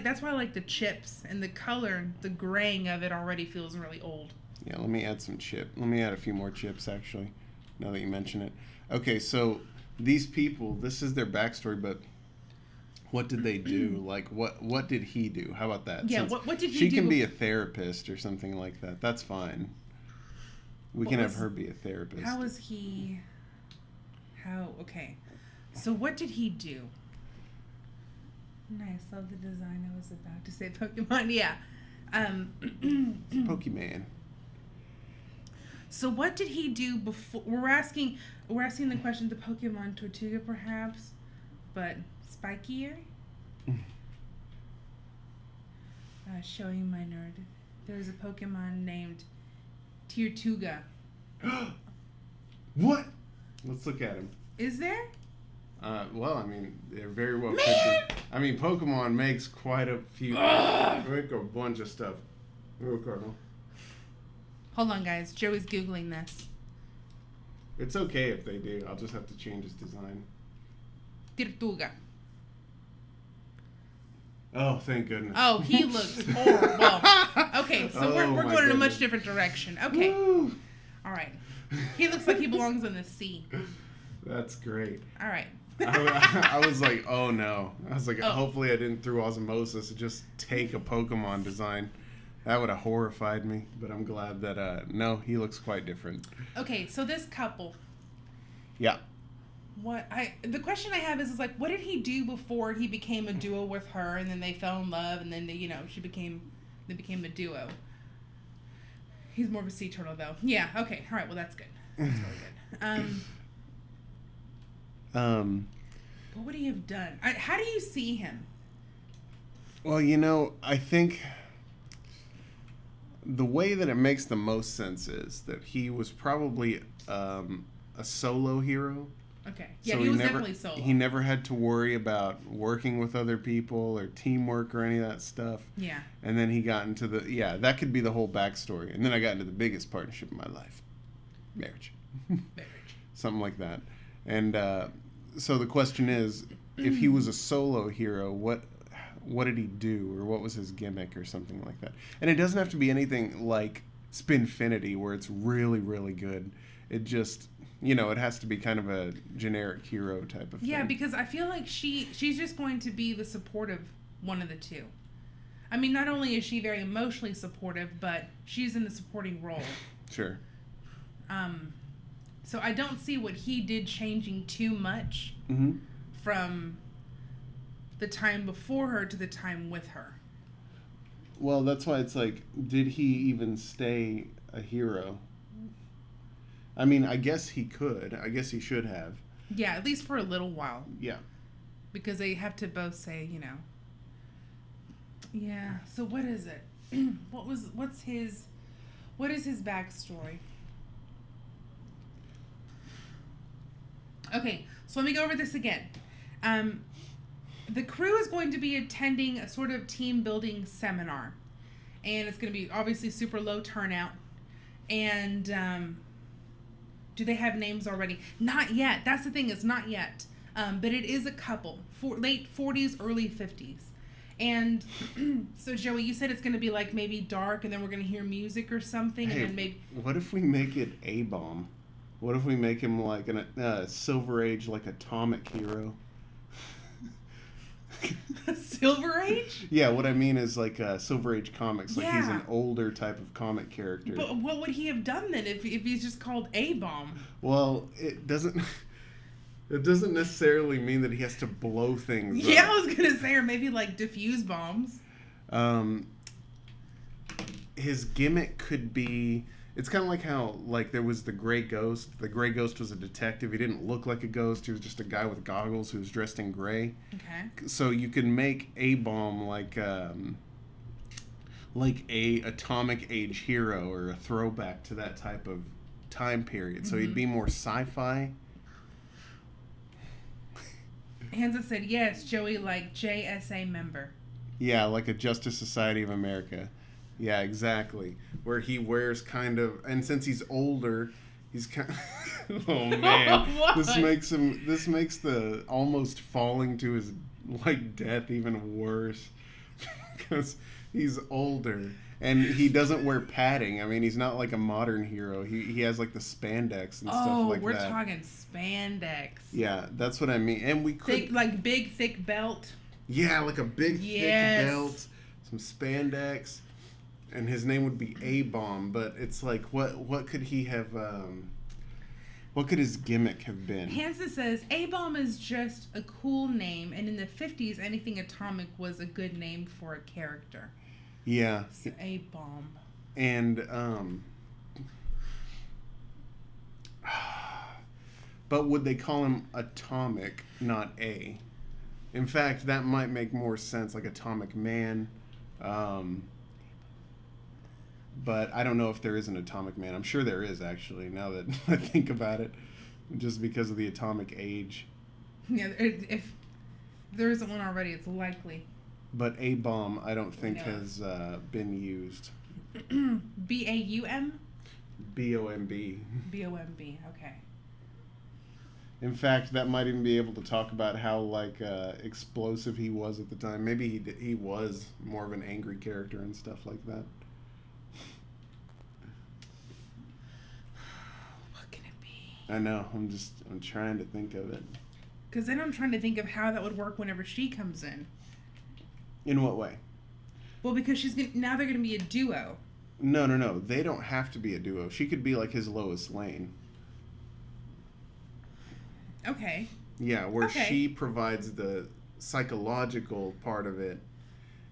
S2: That's why I like the chips and the color, the graying of it already feels really old.
S1: Yeah, let me add some chip. Let me add a few more chips, actually, now that you mention it. Okay, so these people, this is their backstory, but what did they do? Like, what did he do? How about that?
S2: Yeah, what did he do?
S1: She can be a therapist or something like that. That's fine. We can have her be a therapist.
S2: Okay. So what did he do? Nice, love the design. I was about to say Pokemon. Yeah.
S1: Pokemon.
S2: So what did he do before? We're asking the question to Pokemon Tortuga perhaps, but spikier? Showing my nerd. There's a Pokemon named Tortuga.
S1: What? Let's look at him.
S2: Is there?
S1: Well, I mean, they're very well could be. I mean, Pokemon makes quite a few. Make a bunch of stuff.
S2: Hold on, guys. Joey's Googling this.
S1: It's okay if they do. I'll just have to change his design.
S2: Tortuga.
S1: Oh, thank goodness.
S2: Oh, he looks horrible. Okay, so we're going in a much different direction. Okay.
S1: Woo.
S2: All right. He looks like he belongs in the sea.
S1: That's great.
S2: All right.
S1: I was like, oh no. I was like,
S2: Oh.
S1: hopefully I didn't through osmosis just take a Pokemon design. That would have horrified me. But I'm glad that no, he looks quite different.
S2: Okay, so this couple.
S1: Yeah.
S2: The question I have is like, what did he do before he became a duo with her, and then they fell in love, and then they became a duo. He's more of a sea turtle though. Yeah. Okay. All right. Well, that's good. That's really good. What would he have done? How do you see him?
S1: Well, I think the way that it makes the most sense is that he was probably a solo hero.
S2: Okay. Yeah,
S1: So
S2: he was definitely solo.
S1: He never had to worry about working with other people or teamwork or any of that stuff.
S2: Yeah.
S1: And then he got into that could be the whole backstory. And then I got into the biggest partnership of my life. Marriage. Something like that. And so the question is, if he was a solo hero, what did he do, or what was his gimmick or something like that? And it doesn't have to be anything like Spinfinity where it's really, really good. It just, it has to be kind of a generic hero type of thing.
S2: Yeah, because I feel like she's just going to be the supportive one of the two. I mean, not only is she very emotionally supportive, but she's in the supporting role.
S1: Sure.
S2: So I don't see what he did changing too much from the time before her to the time with her.
S1: Well, that's why it's like, did he even stay a hero? I mean, I guess he could. I guess he should have.
S2: Yeah, at least for a little while.
S1: Yeah.
S2: Because they have to both say, Yeah, so what is it? What is his backstory? Okay, so let me go over this again. The crew is going to be attending a sort of team building seminar. And it's going to be obviously super low turnout. And do they have names already? Not yet. That's the thing, it's not yet. But it is a couple, late 40s, early 50s. And so, Joey, you said it's going to be like maybe dark, and then we're going to hear music or something.
S1: Hey,
S2: and then maybe.
S1: What if we make it A-Bomb? What if we make him like a Silver Age, like atomic hero?
S2: Silver Age?
S1: Yeah, what I mean is like Silver Age comics. Like he's
S2: Yeah.
S1: an older type of comic character.
S2: But what would he have done then if he's just called A-Bomb?
S1: Well, it doesn't necessarily mean that he has to blow things
S2: Yeah,
S1: up.
S2: I was going to say, or maybe like diffuse bombs.
S1: His gimmick could be... It's kind of like how, like, there was the Gray Ghost. The Gray Ghost was a detective. He didn't look like a ghost. He was just a guy with goggles who was dressed in gray.
S2: Okay.
S1: So you can make A-Bomb like a atomic age hero or a throwback to that type of time period. So he'd be more sci-fi.
S2: Hansa said, yes, Joey, like JSA member.
S1: Yeah, like a Justice Society of America. Yeah, exactly. Where he wears kind of, and since he's older, he's kind of, oh man,
S2: What?
S1: this makes the almost falling to his like death even worse because he's older and he doesn't wear padding. I mean, he's not like a modern hero. He has like the spandex and stuff like that.
S2: Oh, we're talking spandex.
S1: Yeah, that's what I mean. And we could
S2: big thick belt.
S1: Yeah, like a big
S2: Yes.
S1: thick belt, some spandex. And his name would be A-Bomb, but it's like, what could he have, what could his gimmick have been?
S2: Hansa says, A-Bomb is just a cool name, and in the 50s, anything atomic was a good name for a character.
S1: Yeah.
S2: So A-Bomb.
S1: And, but would they call him Atomic, not A? In fact, that might make more sense, like Atomic Man. But I don't know if there is an Atomic Man. I'm sure there is, actually, now that I think about it, just because of the atomic age.
S2: Yeah, if there isn't one already, it's likely.
S1: But A-Bomb, I don't think has been used.
S2: B-A-U-M?
S1: B-O-M-B.
S2: B-O-M-B, okay.
S1: In fact, that might even be able to talk about how, like, explosive he was at the time. Maybe he was more of an angry character and stuff like that.
S2: What can it be?
S1: I know. I'm trying to think of it.
S2: Because then I'm trying to think of how that would work whenever she comes in.
S1: In what way?
S2: Well, because now they're gonna be a duo.
S1: No. They don't have to be a duo. She could be like his Lois Lane.
S2: Okay.
S1: Yeah, where she provides the psychological part of it,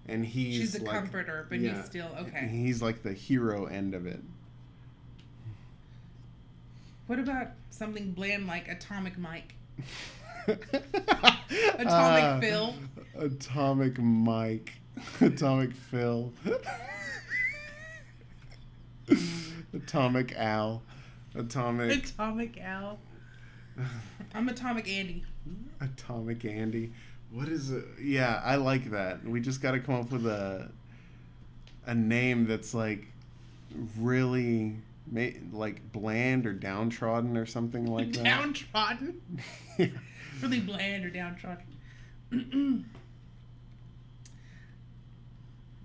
S1: and
S2: she's the comforter, but he's still okay.
S1: He's like the hero end of it.
S2: What about something bland like Atomic Mike? Atomic Phil?
S1: Atomic Mike. Atomic Phil. Atomic Al. Atomic
S2: Al. I'm Atomic Andy.
S1: Atomic Andy. What is it? Yeah, I like that. We just got to come up with a name that's like really like bland or downtrodden or something like that.
S2: Downtrodden?
S1: Yeah.
S2: Really bland or downtrodden.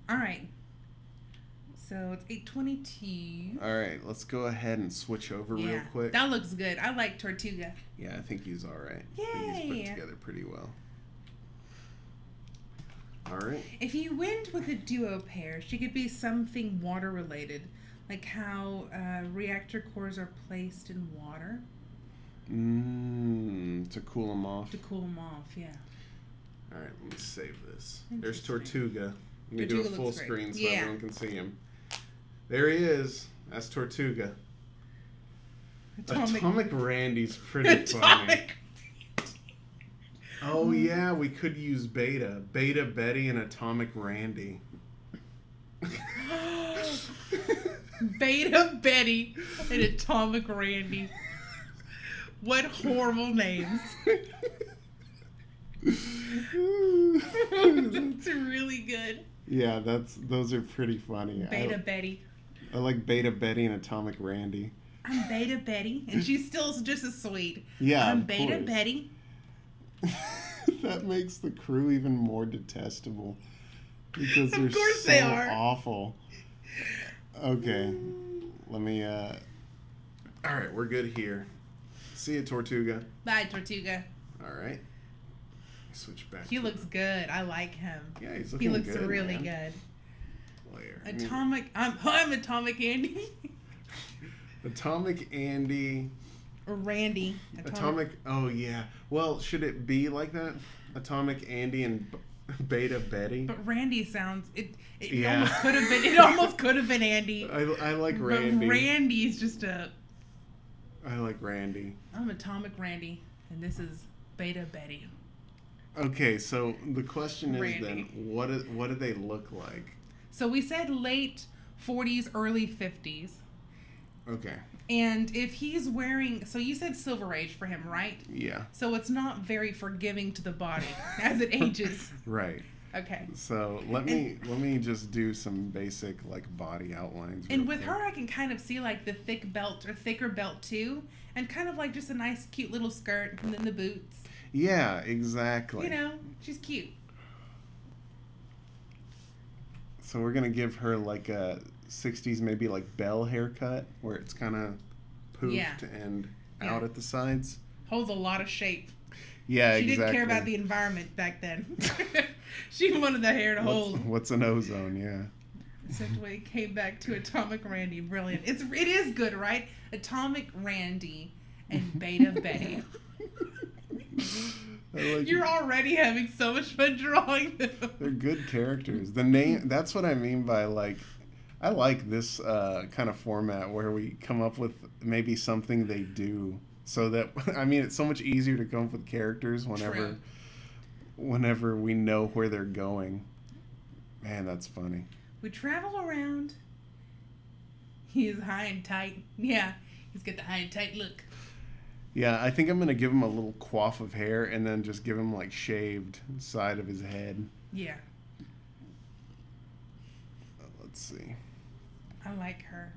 S2: All right. So it's 8:22.
S1: All right, let's go ahead and switch over real quick.
S2: That looks good. I like Tortuga.
S1: Yeah, I think he's all right.
S2: Yay!
S1: I think he's put together pretty well. All right.
S2: If you went with a duo pair, she could be something water related, like how reactor cores are placed in water.
S1: To cool them off.
S2: To cool them off, yeah.
S1: All right, let me save this. There's Tortuga. Let me do a full screen so everyone can see him. There he is. That's Tortuga. Atomic Randy's pretty funny. Oh yeah, we could use Beta. Beta Betty and Atomic Randy.
S2: Beta Betty and Atomic Randy. What horrible names. That's really good.
S1: Yeah, those are pretty funny.
S2: Beta Betty.
S1: I like Beta Betty and Atomic Randy.
S2: I'm Beta Betty, and she's still just as sweet.
S1: Yeah,
S2: I'm Beta Betty.
S1: That makes the crew even more detestable because they're so awful. Okay, let me. All right, we're good here. See you, Tortuga.
S2: Bye, Tortuga.
S1: All right. Switch back.
S2: He looks good. I like him.
S1: Yeah, he's looking good. He looks
S2: really good.
S1: Layer.
S2: I'm Atomic Andy.
S1: Atomic Andy.
S2: Or Randy.
S1: Atomic. Oh yeah. Well, should it be like that? Atomic Andy and Beta Betty.
S2: But Randy sounds almost could have been. It almost could have been Andy.
S1: I like Randy.
S2: But Randy's just a.
S1: I like Randy.
S2: I'm Atomic Randy, and this is Beta Betty.
S1: Okay, so the question is then, what do they look like?
S2: So we said late 40s, early 50s.
S1: Okay.
S2: And if he's wearing, so you said Silver Age for him, right?
S1: Yeah.
S2: So it's not very forgiving to the body as it ages.
S1: Right.
S2: Okay.
S1: So let me just do some basic like body outlines.
S2: And with her, I can kind of see like the thick belt or thicker belt too, and kind of like just a nice, cute little skirt, and then the boots.
S1: Yeah, exactly.
S2: You know, she's cute.
S1: So we're gonna give her like a 60s maybe like bell haircut where it's kind of poofed and out at the sides.
S2: Holds a lot of shape.
S1: Yeah,
S2: exactly. She didn't care about the environment back then. She wanted the hair to hold.
S1: What's an ozone? Yeah.
S2: Except when it came back to Atomic Randy. Brilliant. It is good, right? Atomic Randy and Beta Betty. You're already having so much fun drawing them.
S1: They're good characters. The name, that's what I mean by like, I like this kind of format where we come up with maybe something they do so that, I mean, it's so much easier to come up with characters whenever we know where they're going. Man, that's funny.
S2: We travel around. He is high and tight. Yeah, he's got the high and tight look.
S1: Yeah, I think I'm going to give him a little coif of hair and then just give him like shaved side of his head.
S2: Yeah.
S1: Let's see.
S2: I like her.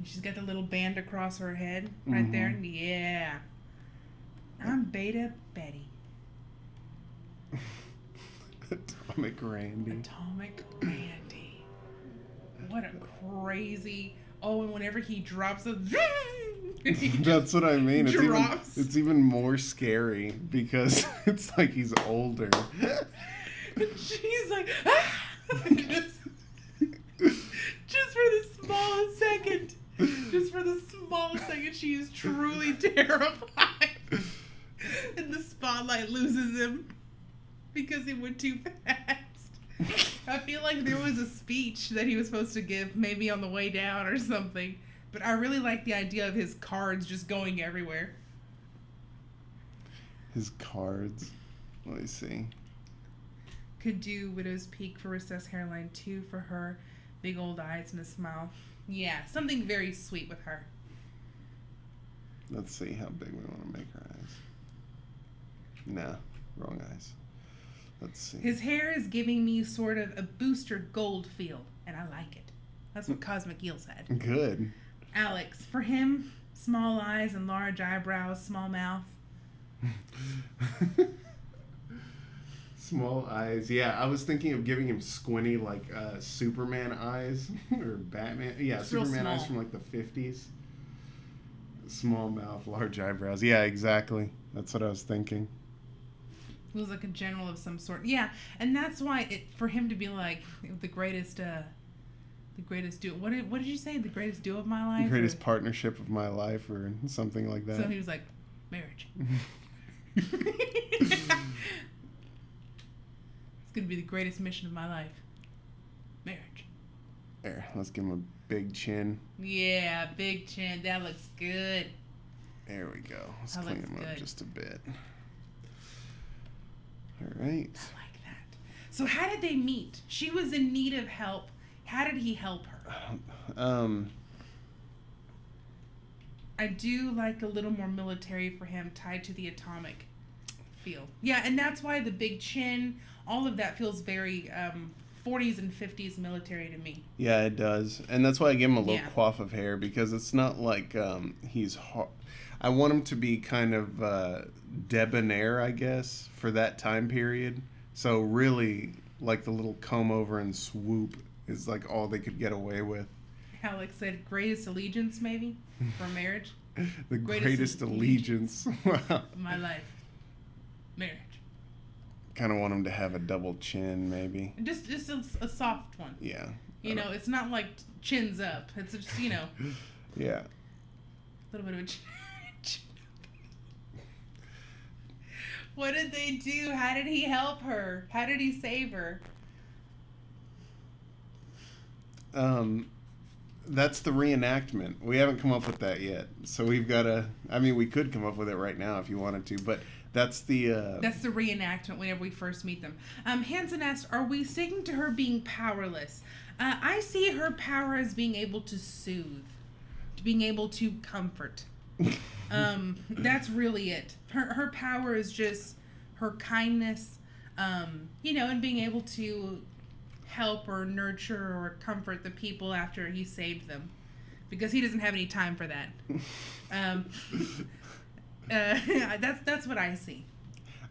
S2: She's got the little band across her head right there. Yeah. I'm Beta Betty.
S1: Atomic Randy.
S2: Atomic Randy. what a crazy... Oh, and whenever he drops a...
S1: That's what I mean.
S2: It's
S1: even more scary because it's like he's older.
S2: She's like, ah! just for the smallest second. Just for the smallest second, she is truly terrified. And the spotlight loses him because he went too fast. I feel like there was a speech that he was supposed to give, maybe on the way down or something. But I really like the idea of his cards just going everywhere.
S1: His cards? Let me see.
S2: Could do widow's peak for recessed hairline, 2 for her, big old eyes and a smile. Yeah, something very sweet with her.
S1: Let's see how big we want to make her eyes. Nah, wrong eyes. Let's see.
S2: His hair is giving me sort of a booster gold feel, and I like it. That's what Cosmic Eel said.
S1: Good.
S2: Alex, for him, small eyes and large eyebrows, small mouth.
S1: Small eyes. Yeah, I was thinking of giving him squinty, like Superman eyes or Batman. Yeah,
S2: it's
S1: Superman eyes from like the 50s. Small mouth, large eyebrows. Yeah, exactly. That's what I was thinking.
S2: He was like a general of some sort. Yeah, and that's why for him to be like the greatest duo. What did you say? The greatest duo of my life?
S1: The greatest partnership of my life, or something like that.
S2: So he was like, marriage. It's gonna be the greatest mission of my life. Marriage.
S1: There, let's give him a big chin.
S2: Yeah, big chin. That looks good.
S1: There we go. Let's clean him up just a bit. All right.
S2: I like that. So how did they meet? She was in need of help. How did he help her? I do like a little more military for him, tied to the atomic feel. Yeah, and that's why the big chin, all of that feels very 40s and 50s military to me.
S1: Yeah, it does. And that's why I give him a little coif of hair, because it's not like he's hard. I want him to be kind of debonair, I guess, for that time period. So really, like the little comb over and swoop is like all they could get away with.
S2: Alex said, greatest allegiance, maybe, for marriage?
S1: The greatest allegiance. Wow.
S2: My life. Marriage.
S1: Kind of want him to have a double chin, maybe.
S2: Just a soft one.
S1: Yeah.
S2: You know, it's not like chins up. It's just, you know.
S1: Yeah.
S2: A little bit of a chin. What did they do? How did he help her? How did he save her?
S1: That's the reenactment. We haven't come up with that yet. So we've got to... I mean, we could come up with it right now if you wanted to, but that's the...
S2: That's the reenactment whenever we first meet them. Hanson asked, are we sticking to her being powerless? I see her power as being able to soothe, to being able to comfort. That's really it. Her power is just her kindness, you know, and being able to help or nurture or comfort the people after he saved them, because he doesn't have any time for that. That's what I see.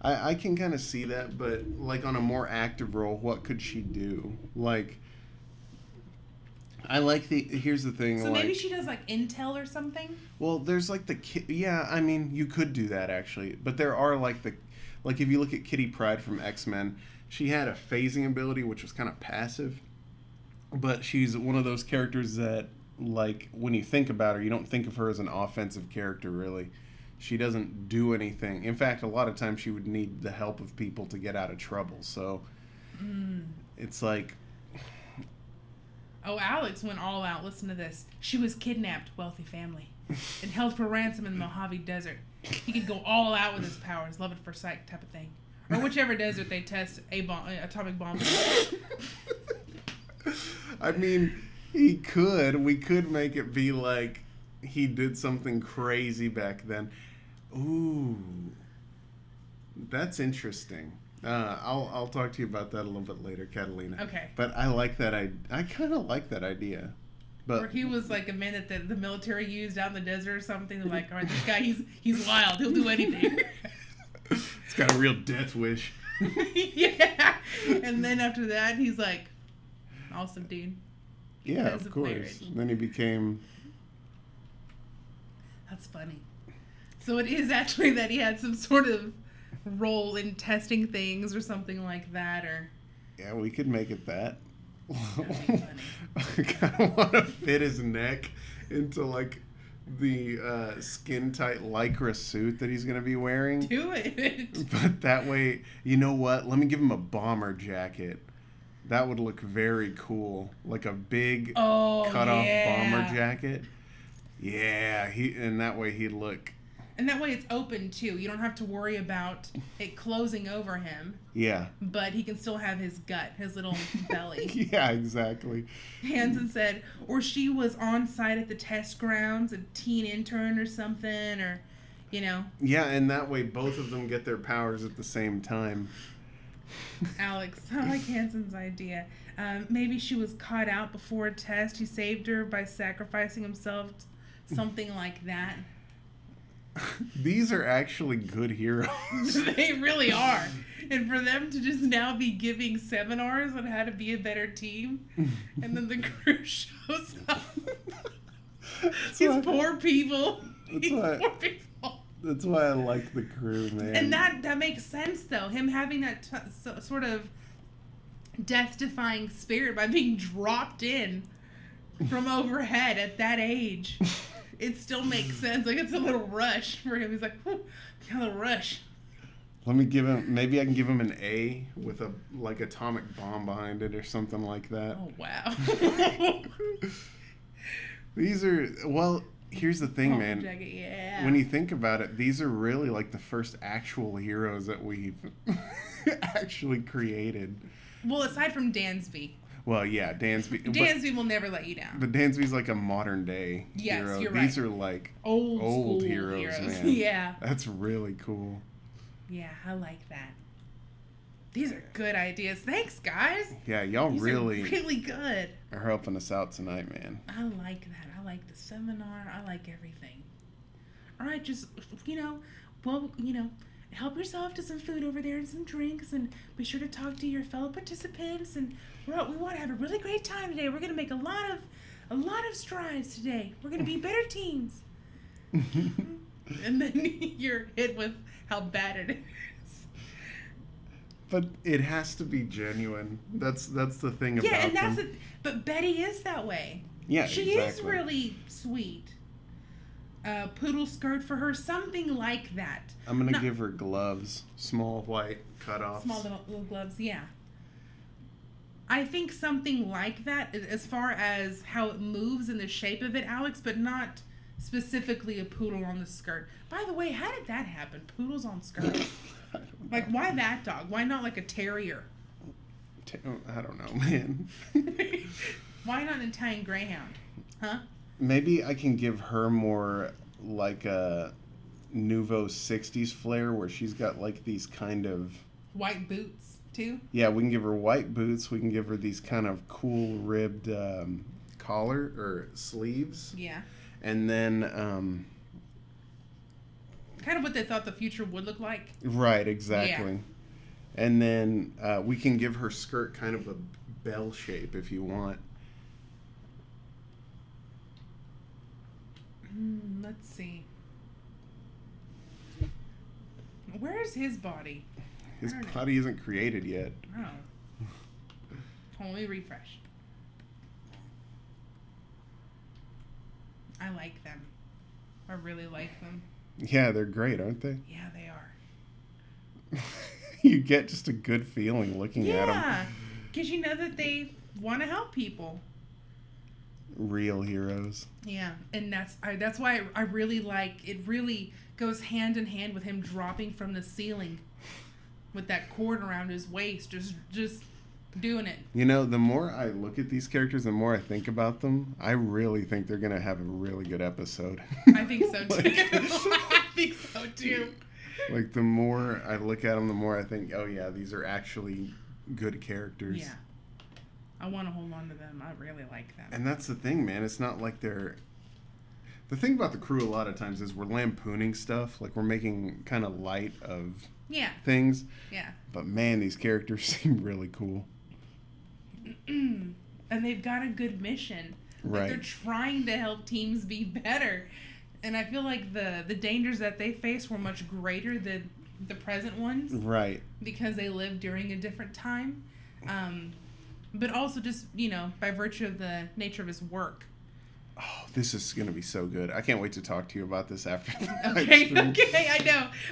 S1: I can kind of see that, but like on a more active role, what could she do? Like, I like here's the thing.
S2: So
S1: like,
S2: maybe she does like intel or something?
S1: Well, there's like yeah, I mean, you could do that actually, but there are like if you look at Kitty Pryde from X-Men, she had a phasing ability, which was kind of passive, but she's one of those characters that, like, when you think about her, you don't think of her as an offensive character, really. She doesn't do anything. In fact, a lot of times she would need the help of people to get out of trouble, so it's like...
S2: Oh, Alex went all out. Listen to this. She was kidnapped, wealthy family, and held for ransom in the Mojave Desert. He could go all out with his powers, love at first sight type of thing. Or whichever desert they test atomic bombs.
S1: I mean, we could make it be like he did something crazy back then. Ooh, that's interesting. I'll talk to you about that a little bit later, Catalina.
S2: Okay.
S1: But I like that. I kind of like that idea. But
S2: or he was like a man that the military used out in the desert or something. They're like, all right, this guy, he's wild. He'll do anything.
S1: He's got a real death wish.
S2: Yeah. And then after that, he's like, awesome, dude.
S1: Yeah,
S2: because
S1: of course.
S2: marriage.
S1: Then he became...
S2: That's funny. So it is actually that he had some sort of role in testing things or something like that, or...
S1: Yeah, we could make it that.
S2: That'd be funny.
S1: I kind of want to fit his neck into, like, the skin-tight Lycra suit that he's going to be wearing.
S2: Do it.
S1: But that way, you know what? Let me give him a bomber jacket. That would look very cool. Like a big cut-off bomber jacket. Yeah, and that way he'd look...
S2: And that way it's open, too. You don't have to worry about it closing over him.
S1: Yeah.
S2: But he can still have his gut, his little belly.
S1: Yeah, exactly.
S2: Hanson said, or she was on site at the test grounds, a teen intern or something, or, you know.
S1: Yeah, and that way both of them get their powers at the same time.
S2: Alex, I like Hanson's idea. Maybe she was caught out before a test. He saved her by sacrificing himself. Something like that.
S1: These are actually good heroes.
S2: They really are. And for them to just now be giving seminars on how to be a better team, and then the crew shows up. These poor people. Poor people.
S1: That's why I like the crew, man.
S2: And that makes sense, though. Him having that sort of death-defying spirit by being dropped in from overhead at that age. It still makes sense. Like, it's a little rush for him. He's like, whew, a little rush.
S1: Let me give him, maybe I can give him an A with a, like, atomic bomb behind it or something like that.
S2: Oh, wow.
S1: These are, well, here's the thing, man.
S2: Jacket, yeah.
S1: When you think about it, these are really, like, the first actual heroes that we've actually created.
S2: Well, aside from Dansby.
S1: Well, yeah, Dansby.
S2: Dansby will never let you down.
S1: But Dansby's like a modern day hero.
S2: Yes, you're
S1: These
S2: right.
S1: are like
S2: old
S1: heroes, man.
S2: Yeah.
S1: That's really cool.
S2: Yeah, I like that. These are good ideas. Thanks, guys.
S1: Yeah, y'all
S2: These
S1: really
S2: are really good.
S1: are helping us out tonight, man.
S2: I like that. I like the seminar. I like everything. All right, just, help yourself to some food over there and some drinks, and be sure to talk to your fellow participants, and we want to have a really great time today. We're going to make a lot of strides today. We're going to be better teams. And then you're hit with how bad it is.
S1: But it has to be genuine. That's the thing about
S2: and that's
S1: them.
S2: but Betty is that way.
S1: Yeah,
S2: she
S1: exactly.
S2: is really sweet. Poodle skirt for her, something like that.
S1: I'm gonna give her gloves, small white cutoffs.
S2: Small little gloves, yeah. I think something like that, as far as how it moves and the shape of it, Alex, but not specifically a poodle on the skirt. By the way, how did that happen? Poodles on skirts? Like, why that dog? Why not like a terrier?
S1: I don't know, man.
S2: Why not an Italian greyhound? Huh?
S1: Maybe I can give her more like a nouveau 60s flair where she's got like these kind of...
S2: White boots, too?
S1: Yeah, we can give her white boots. We can give her these kind of cool ribbed collar or sleeves.
S2: Yeah.
S1: And then...
S2: kind of what they thought the future would look like.
S1: Right, exactly.
S2: Yeah.
S1: And then we can give her skirt kind of a bell shape if you want.
S2: Let's see. Where's his body?
S1: His body isn't created yet.
S2: Oh. Hold on, let me refresh. I like them. I really like them.
S1: Yeah, they're great, aren't they?
S2: Yeah, they are.
S1: You get just a good feeling looking at them.
S2: Yeah, because you know that they want to help people.
S1: Real heroes.
S2: Yeah, and that's why I really like it. Really goes hand in hand with him dropping from the ceiling with that cord around his waist, just doing it.
S1: You know, the more I look at these characters, the more I think about them. I really think they're gonna have a really good episode.
S2: I think so too. I think so too.
S1: Like, the more I look at them, the more I think, oh yeah, these are actually good characters.
S2: Yeah. I want to hold on to them. I really like them.
S1: And that's the thing, man. It's not like they're... The thing about the crew a lot of times is we're lampooning stuff. Like, we're making kind of light of things.
S2: Yeah.
S1: But, man, these characters seem really cool.
S2: and they've got a good mission. Like,
S1: Right.
S2: they're trying to help teams be better. And I feel like the dangers that they face were much greater than the present ones.
S1: Right.
S2: Because they lived during a different time. But also just, you know, by virtue of the nature of his work.
S1: Oh, this is going to be so good. I can't wait to talk to you about this after the live
S2: Okay,
S1: stream.
S2: okay,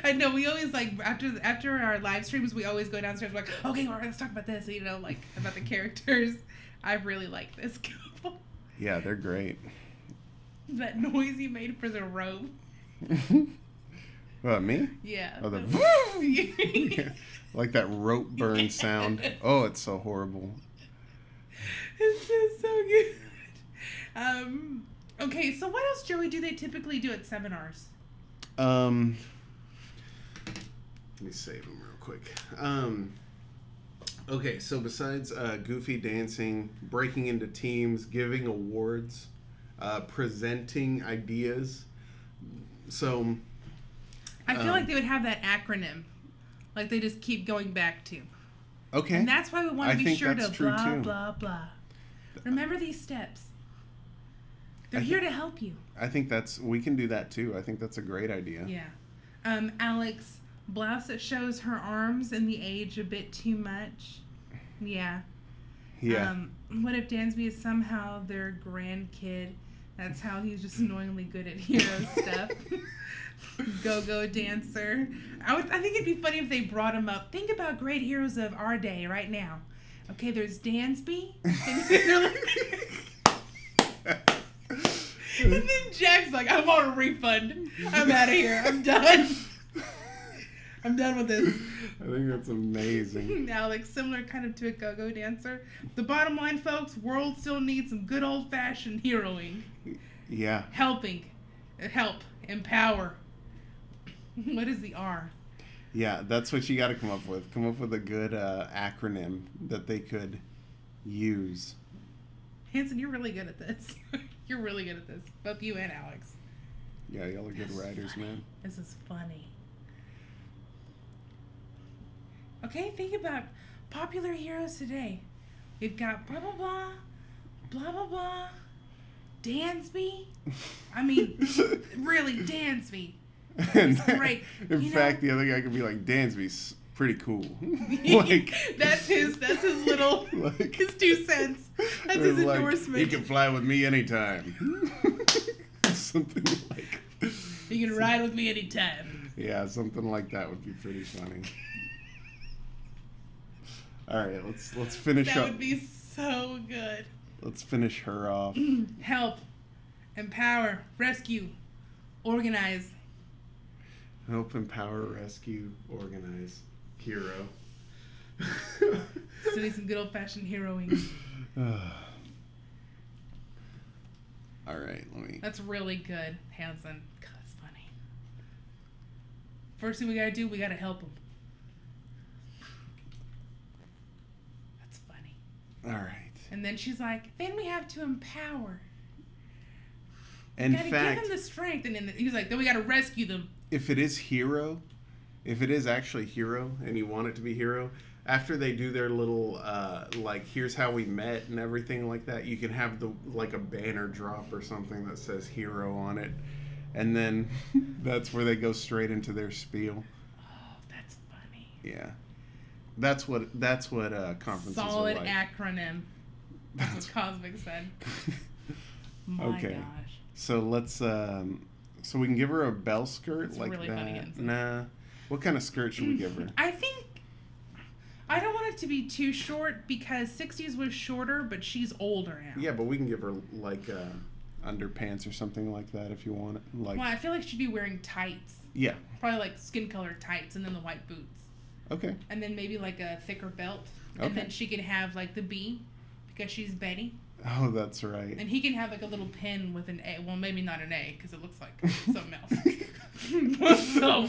S2: I know. We always, like, after our live streams, we always go downstairs, we're like, okay, all right, let's talk about this, you know, like, about the characters. I really like this couple.
S1: Yeah, they're great.
S2: That noise you made for the rope.
S1: What, me?
S2: Yeah.
S1: Oh, the
S2: Yeah.
S1: like that rope burn sound. Oh, it's so horrible.
S2: It's just so good. Okay, so what else, Joey, do they typically do at seminars?
S1: Let me save them real quick. Okay, so besides goofy dancing, breaking into teams, giving awards, presenting ideas, so
S2: I feel like they would have that acronym, like they just keep going back to.
S1: okay,
S2: And that's why we want to be
S1: think
S2: sure
S1: that's
S2: to
S1: true,
S2: blah,
S1: too.
S2: blah, blah. Remember these steps. They're here to help you.
S1: I think we can do that too. I think that's a great idea.
S2: Yeah. Alex, blouse that shows her arms and the age a bit too much. Yeah.
S1: Yeah.
S2: What if Dansby is somehow their grandkid? That's how he's just annoyingly good at hero stuff. Go-go dancer. I think it'd be funny if they brought him up. Think about great heroes of our day right now. Okay, there's Dansby. And then Jack's like, I want a refund. I'm out of here. I'm done. I'm done with this.
S1: I think that's amazing.
S2: Alex, similar kind of to a go-go dancer. The bottom line, folks, world still needs some good old-fashioned heroing.
S1: Yeah.
S2: Helping. Help. Empower. What is the R?
S1: Yeah, that's what you got to come up with. Come up with a good acronym that they could use.
S2: Hanson, you're really good at this. You're really good at this. Both you and Alex.
S1: Yeah, y'all are good writers, man.
S2: This is funny. Okay, think about popular heroes today. We've got blah, blah, blah, blah, blah, blah, Dansby. I mean, really, Dansby. He's great.
S1: In fact, the other guy could be like, Dansby's pretty cool. Like
S2: that's his little
S1: like,
S2: his 2 cents. That's his
S1: like,
S2: endorsement.
S1: You can fly with me anytime. Something like.
S2: You can ride with me anytime.
S1: Yeah, something like that would be pretty funny. All right, let's finish up.
S2: That would be so good.
S1: Let's finish her off.
S2: Help, empower, rescue, organize.
S1: Help, empower, rescue, organize, hero.
S2: So need some good old-fashioned heroing.
S1: All right, let me.
S2: That's really good, Hanson. God, that's funny. First thing we gotta do, we gotta help him. That's funny.
S1: All right.
S2: And then she's like, then we have to empower.
S1: In
S2: Gotta
S1: fact,
S2: give him the strength. And then he's like, then we gotta rescue them.
S1: if it is hero, if it is actually hero, and you want it to be hero, after they do their little like here's how we met and everything like that, you can have the like a banner drop or something that says hero on it, and then that's where they go straight into their spiel.
S2: Oh, that's funny.
S1: Yeah, that's what conferences
S2: Solid
S1: are like.
S2: acronym. That's what Cosmic said. My
S1: Okay.
S2: gosh.
S1: So let's so we can give her a bell skirt
S2: That's
S1: like
S2: really
S1: that.
S2: funny, Hanson.
S1: Nah. What kind of skirt should we give her?
S2: I think I don't want it to be too short because 60s was shorter, but she's older now.
S1: Yeah, but we can give her like underpants or something like that if you want it. Like
S2: Well, I feel like she'd be wearing tights.
S1: yeah.
S2: Probably like skin color tights and then the white boots.
S1: Okay.
S2: And then maybe like a thicker belt. And
S1: Okay.
S2: then she can have like the B because she's Betty.
S1: Oh, that's right.
S2: And he can have like a little pin with an A. Well, maybe not an A because it looks like something else. So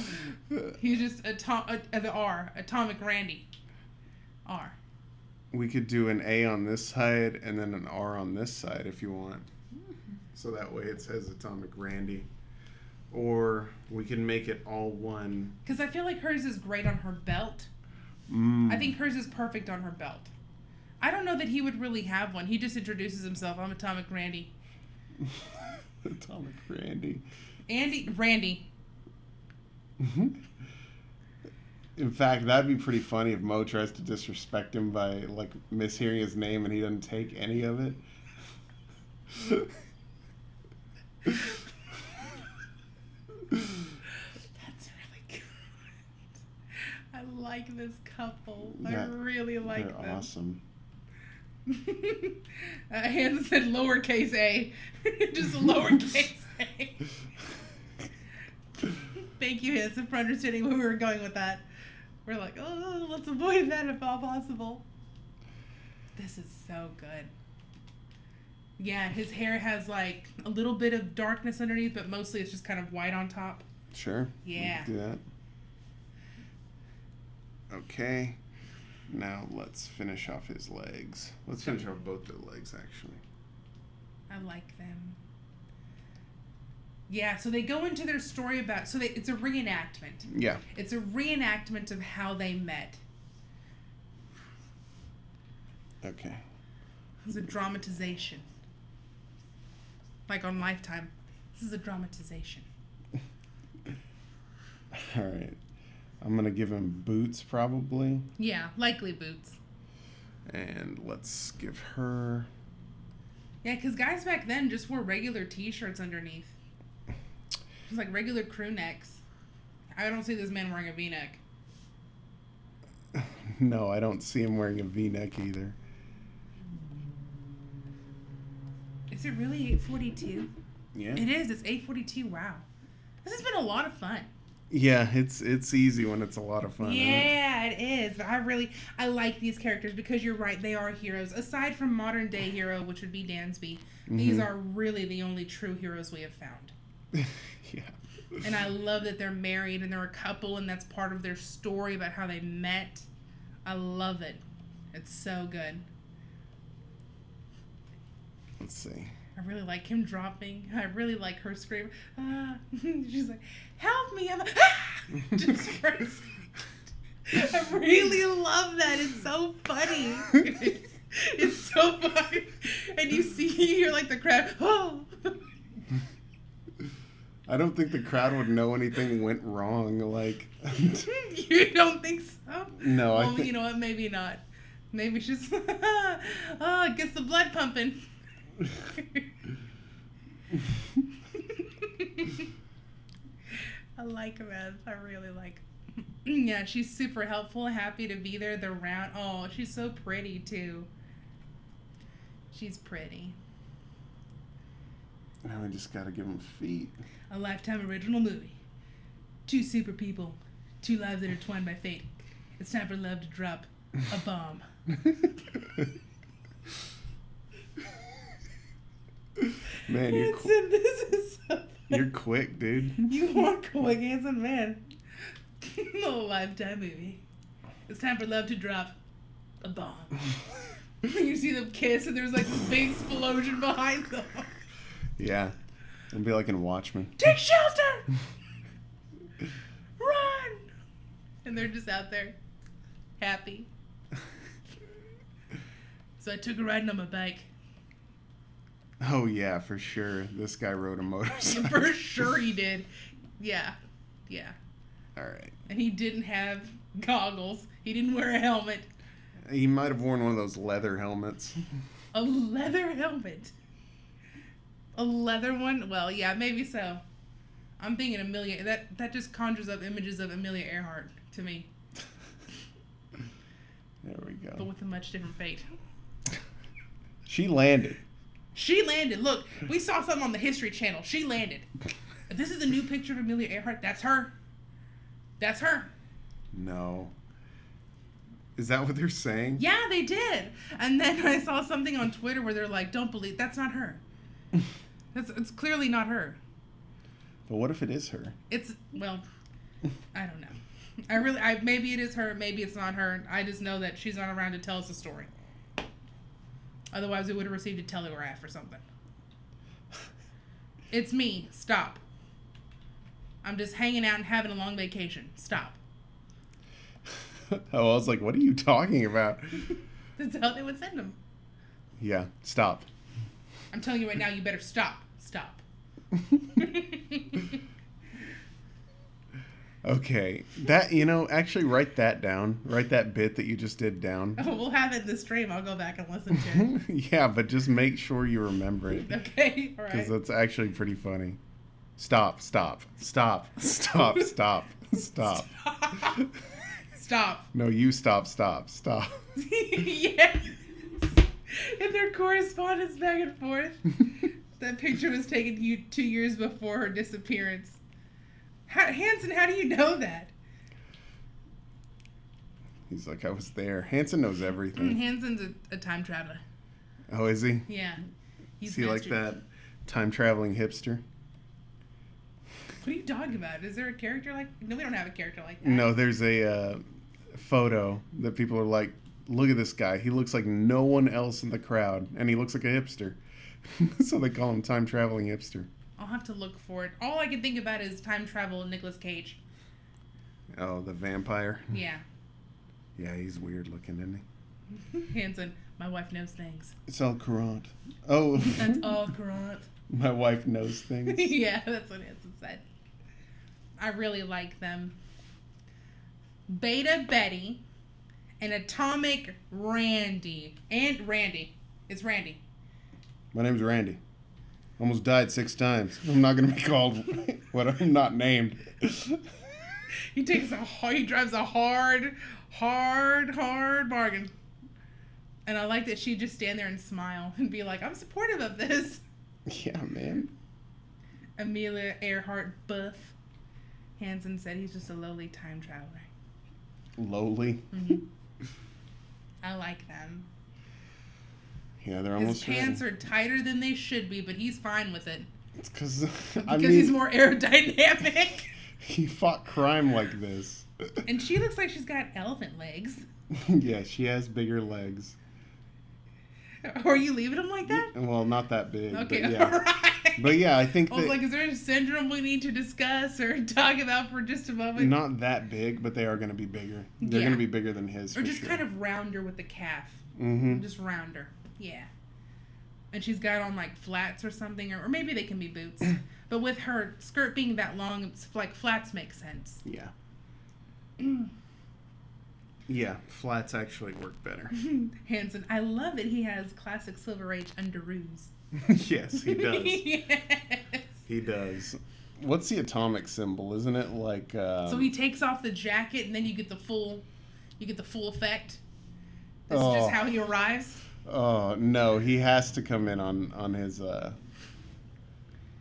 S2: he's just the R, Atomic Randy. R.
S1: We could do an A on this side and then an R on this side if you want. So that way it says Atomic Randy. Or we can make it all one.
S2: Because I feel like hers is great on her belt.
S1: Mm.
S2: I think hers is perfect on her belt. I don't know that he would really have one. He just introduces himself. I'm Atomic Randy.
S1: Atomic Randy.
S2: Randy.
S1: In fact, that'd be pretty funny if Mo tries to disrespect him by like mishearing his name and he doesn't take any of it.
S2: That's really good. I like this couple.
S1: Yeah,
S2: I really like them.
S1: They're awesome.
S2: Hanson said lowercase a. Just lowercase a. Thank you, Hanson, for understanding where we were going with that. We're like, oh, let's avoid that if all possible. This is so good. Yeah, his hair has like a little bit of darkness underneath, but mostly it's just kind of white on top.
S1: Sure.
S2: Yeah.
S1: Do that. Okay. Now let's finish off his legs. Let's finish off both their legs, actually.
S2: I like them. Yeah, so they go into their story about... it's a reenactment.
S1: Yeah.
S2: It's a reenactment of how they met.
S1: Okay.
S2: It's a dramatization. Like on Lifetime. This is a dramatization.
S1: All right. I'm going to give him boots, probably.
S2: Yeah, likely boots.
S1: And let's give her...
S2: Yeah, because guys back then just wore regular t-shirts underneath. Just like regular crew necks. I don't see this man wearing a v-neck.
S1: No, I don't see him wearing a v-neck either.
S2: Is it really 8:42?
S1: Yeah.
S2: It is. It's 8:42. Wow. This has been a lot of fun.
S1: Yeah, it's easy when it's a lot of fun.
S2: Yeah, it is. But I like these characters because you're right. They are heroes. Aside from modern day hero, which would be Dansby, these are really the only true heroes we have found.
S1: Yeah.
S2: And I love that they're married and they're a couple and that's part of their story about how they met. I love it. It's so good.
S1: Let's see.
S2: I really like him dropping. I really like her scream. Ah. She's like, help me. I'm like, ah! Just first. I really love that. It's so funny. It's so funny. And you hear like the crowd, oh.
S1: I don't think the crowd would know anything went wrong. Like,
S2: you don't think so?
S1: No,
S2: well,
S1: I think...
S2: you know what? Maybe not. Maybe she's, oh, it gets the blood pumping. I like Beth. I really like. Yeah, she's super helpful. Happy to be there. They're round. Oh, she's so pretty too. She's pretty.
S1: Now we just gotta give him feet.
S2: A Lifetime original movie. Two super people, two lives intertwined by fate. It's time for love to drop a bomb.
S1: Man,
S2: Hanson, this is so
S1: you're quick, dude.
S2: You are quick, Hanson, man. A Lifetime movie. It's time for love to drop a bomb. You see them kiss and there's like this big explosion behind them.
S1: Yeah. It'll be like in Watchmen.
S2: Take shelter! Run! And they're just out there, happy. So I took a ride on my bike.
S1: Oh, yeah, for sure. This guy rode a motorcycle.
S2: For sure he did. Yeah. Yeah.
S1: All right.
S2: And he didn't have goggles. He didn't wear a helmet.
S1: He might have worn one of those leather helmets.
S2: A leather helmet? A leather one? Well, yeah, maybe so. I'm thinking Amelia. That just conjures up images of Amelia Earhart to me.
S1: There we go.
S2: But with a much different fate.
S1: She landed.
S2: She landed. Look, we saw something on the History Channel. She landed. If this is a new picture of Amelia Earhart, that's her. That's her.
S1: No. Is that what they're saying?
S2: Yeah, they did. And then I saw something on Twitter where they're like, don't believe, that's not her. It's clearly not her.
S1: But what if it is her?
S2: Well, I don't know. Maybe it is her, maybe it's not her. I just know that she's not around to tell us a story. Otherwise, we would have received a telegraph or something. It's me. Stop. I'm just hanging out and having a long vacation. Stop.
S1: Oh, I was like, what are you talking about?
S2: That's how they would send them.
S1: Yeah, stop.
S2: I'm telling you right now, you better stop. Stop.
S1: Okay. That, actually write that down. Write that bit that you just did down.
S2: Oh, we'll have it in the stream. I'll go back and listen to it.
S1: Yeah, but just make sure you remember it.
S2: Okay, all right.
S1: Because that's actually pretty funny. Stop, stop, stop, stop, stop, stop.
S2: Stop.
S1: No, you stop, stop.
S2: Yes. In their correspondence back and forth. That picture was taken 2 years before her disappearance. Hanson, how do you know that?
S1: He's like, I was there. Hanson knows everything.
S2: Hanson's a time traveler.
S1: Oh, is he?
S2: Yeah.
S1: Is he like that time-traveling hipster?
S2: What are you talking about? Is there a character like... No, we don't have a character like that.
S1: No, there's a photo that people are like, look at this guy. He looks like no one else in the crowd, and he looks like a hipster. So they call him time-traveling hipster.
S2: I'll have to look for it. All I can think about is time travel and Nicolas Cage.
S1: Oh, the vampire?
S2: Yeah.
S1: Yeah, he's weird looking, isn't
S2: he? Hanson, my wife knows things.
S1: It's all current. Oh.
S2: That's all current.
S1: My wife knows things.
S2: Yeah, that's what Hanson said. I really like them. Beta Betty and Atomic Randy. And Randy. It's Randy.
S1: My name's Randy. Almost died 6 times. I'm not going to be called what I'm not named.
S2: He drives a hard bargain. And I like that she'd just stand there and smile and be like, I'm supportive of this.
S1: Yeah, man.
S2: Amelia Earhart Buff. Hanson said he's just a lowly time traveler.
S1: Lowly?
S2: Mm-hmm. I like them.
S1: Yeah, they're almost
S2: His pants are tighter than they should be, but he's fine with it.
S1: It's because
S2: he's more aerodynamic.
S1: He fought crime like this.
S2: And she looks like she's got elephant legs.
S1: Yeah, she has bigger legs.
S2: Or are you leaving them like that?
S1: Well, not that big.
S2: Okay,
S1: but yeah.
S2: all right.
S1: But yeah, I think
S2: I was like, is there a syndrome we need to discuss or talk about for just a moment?
S1: Not that big, but they are going to be bigger. They're going to be bigger than his.
S2: Or just kind of rounder with the calf.
S1: Mm-hmm.
S2: Just rounder. Yeah. And she's got on like flats or something, or maybe they can be boots. But with her skirt being that long, it's like flats make sense.
S1: Yeah. Yeah, flats actually work better.
S2: Hanson, I love it. He has classic Silver Age underoos.
S1: Yes, he does.
S2: Yes.
S1: He does. What's the atomic symbol? Isn't it like?
S2: So he takes off the jacket, and then you get the full effect. This is just how he arrives.
S1: Oh no, he has to come in on his.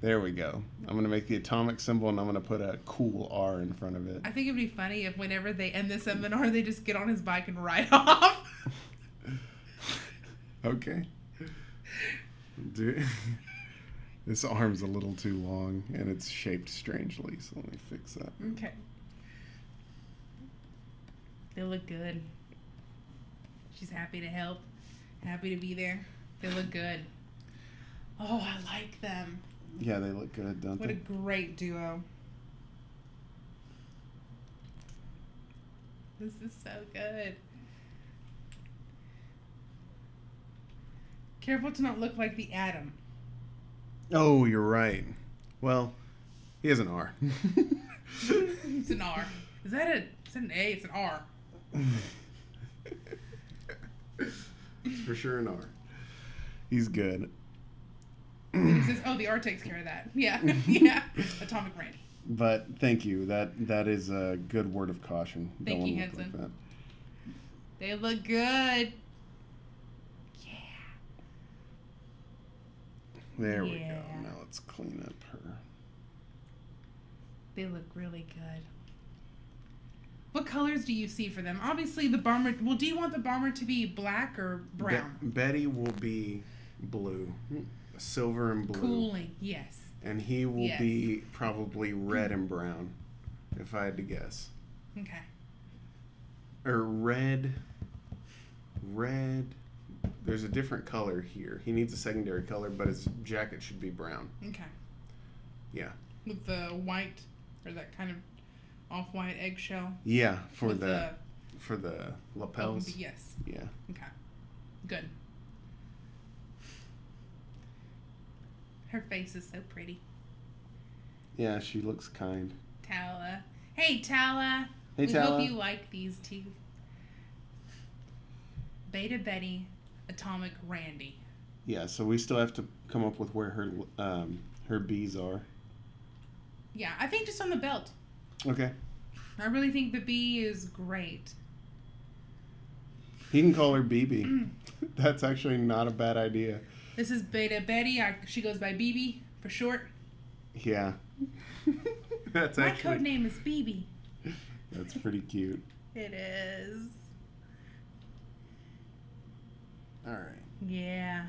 S1: There we go. I'm gonna make the atomic symbol, and I'm gonna put a cool R in front of it.
S2: I think it'd be funny if whenever they end the seminar, they just get on his bike and ride off.
S1: Okay. Dude, this arm's a little too long, and it's shaped strangely, so let me fix that.
S2: Okay. They look good. She's happy to help. Happy to be there. They look good. Oh, I like them.
S1: Yeah, they look good, don't
S2: What
S1: they?
S2: a great duo. This is so good. Careful to not look like the Atom.
S1: Oh, you're right. Well, he has an R.
S2: It's an R. Is that an A? It's an R.
S1: It's for sure an R. He's good.
S2: The R takes care of that. Yeah. Yeah. Atomic Randy.
S1: But thank you. That is a good word of caution.
S2: Thank you, Hanson. Like they look good. Yeah.
S1: There we go. Now let's clean up her.
S2: They look really good. What colors do you see for them? Obviously, the bomber... Well, do you want the bomber to be black or brown?
S1: Betty will be blue. Silver and blue.
S2: Cooling, yes.
S1: And he will be probably red and brown, if I had to guess.
S2: Okay.
S1: Or red. There's a different color here. He needs a secondary color, but his jacket should be brown.
S2: Okay.
S1: Yeah.
S2: With the white, or that kind of off-white eggshell?
S1: Yeah, for the lapels.
S2: Yes.
S1: Yeah.
S2: Okay. Good. Her face is so pretty.
S1: Yeah, she looks kind.
S2: Tala. Hey, Tala.
S1: Hey, Tala.
S2: We hope you like these two. Beta Betty, Atomic Randy.
S1: Yeah, so we still have to come up with where her B's are.
S2: Yeah, I think just on the belt.
S1: Okay.
S2: I really think the B is great.
S1: He can call her BB. That's actually not a bad idea.
S2: This is Beta Betty. She goes by BB for short.
S1: Yeah. That's
S2: My
S1: actually...
S2: code name is BB.
S1: That's pretty cute.
S2: It is.
S1: All right.
S2: Yeah.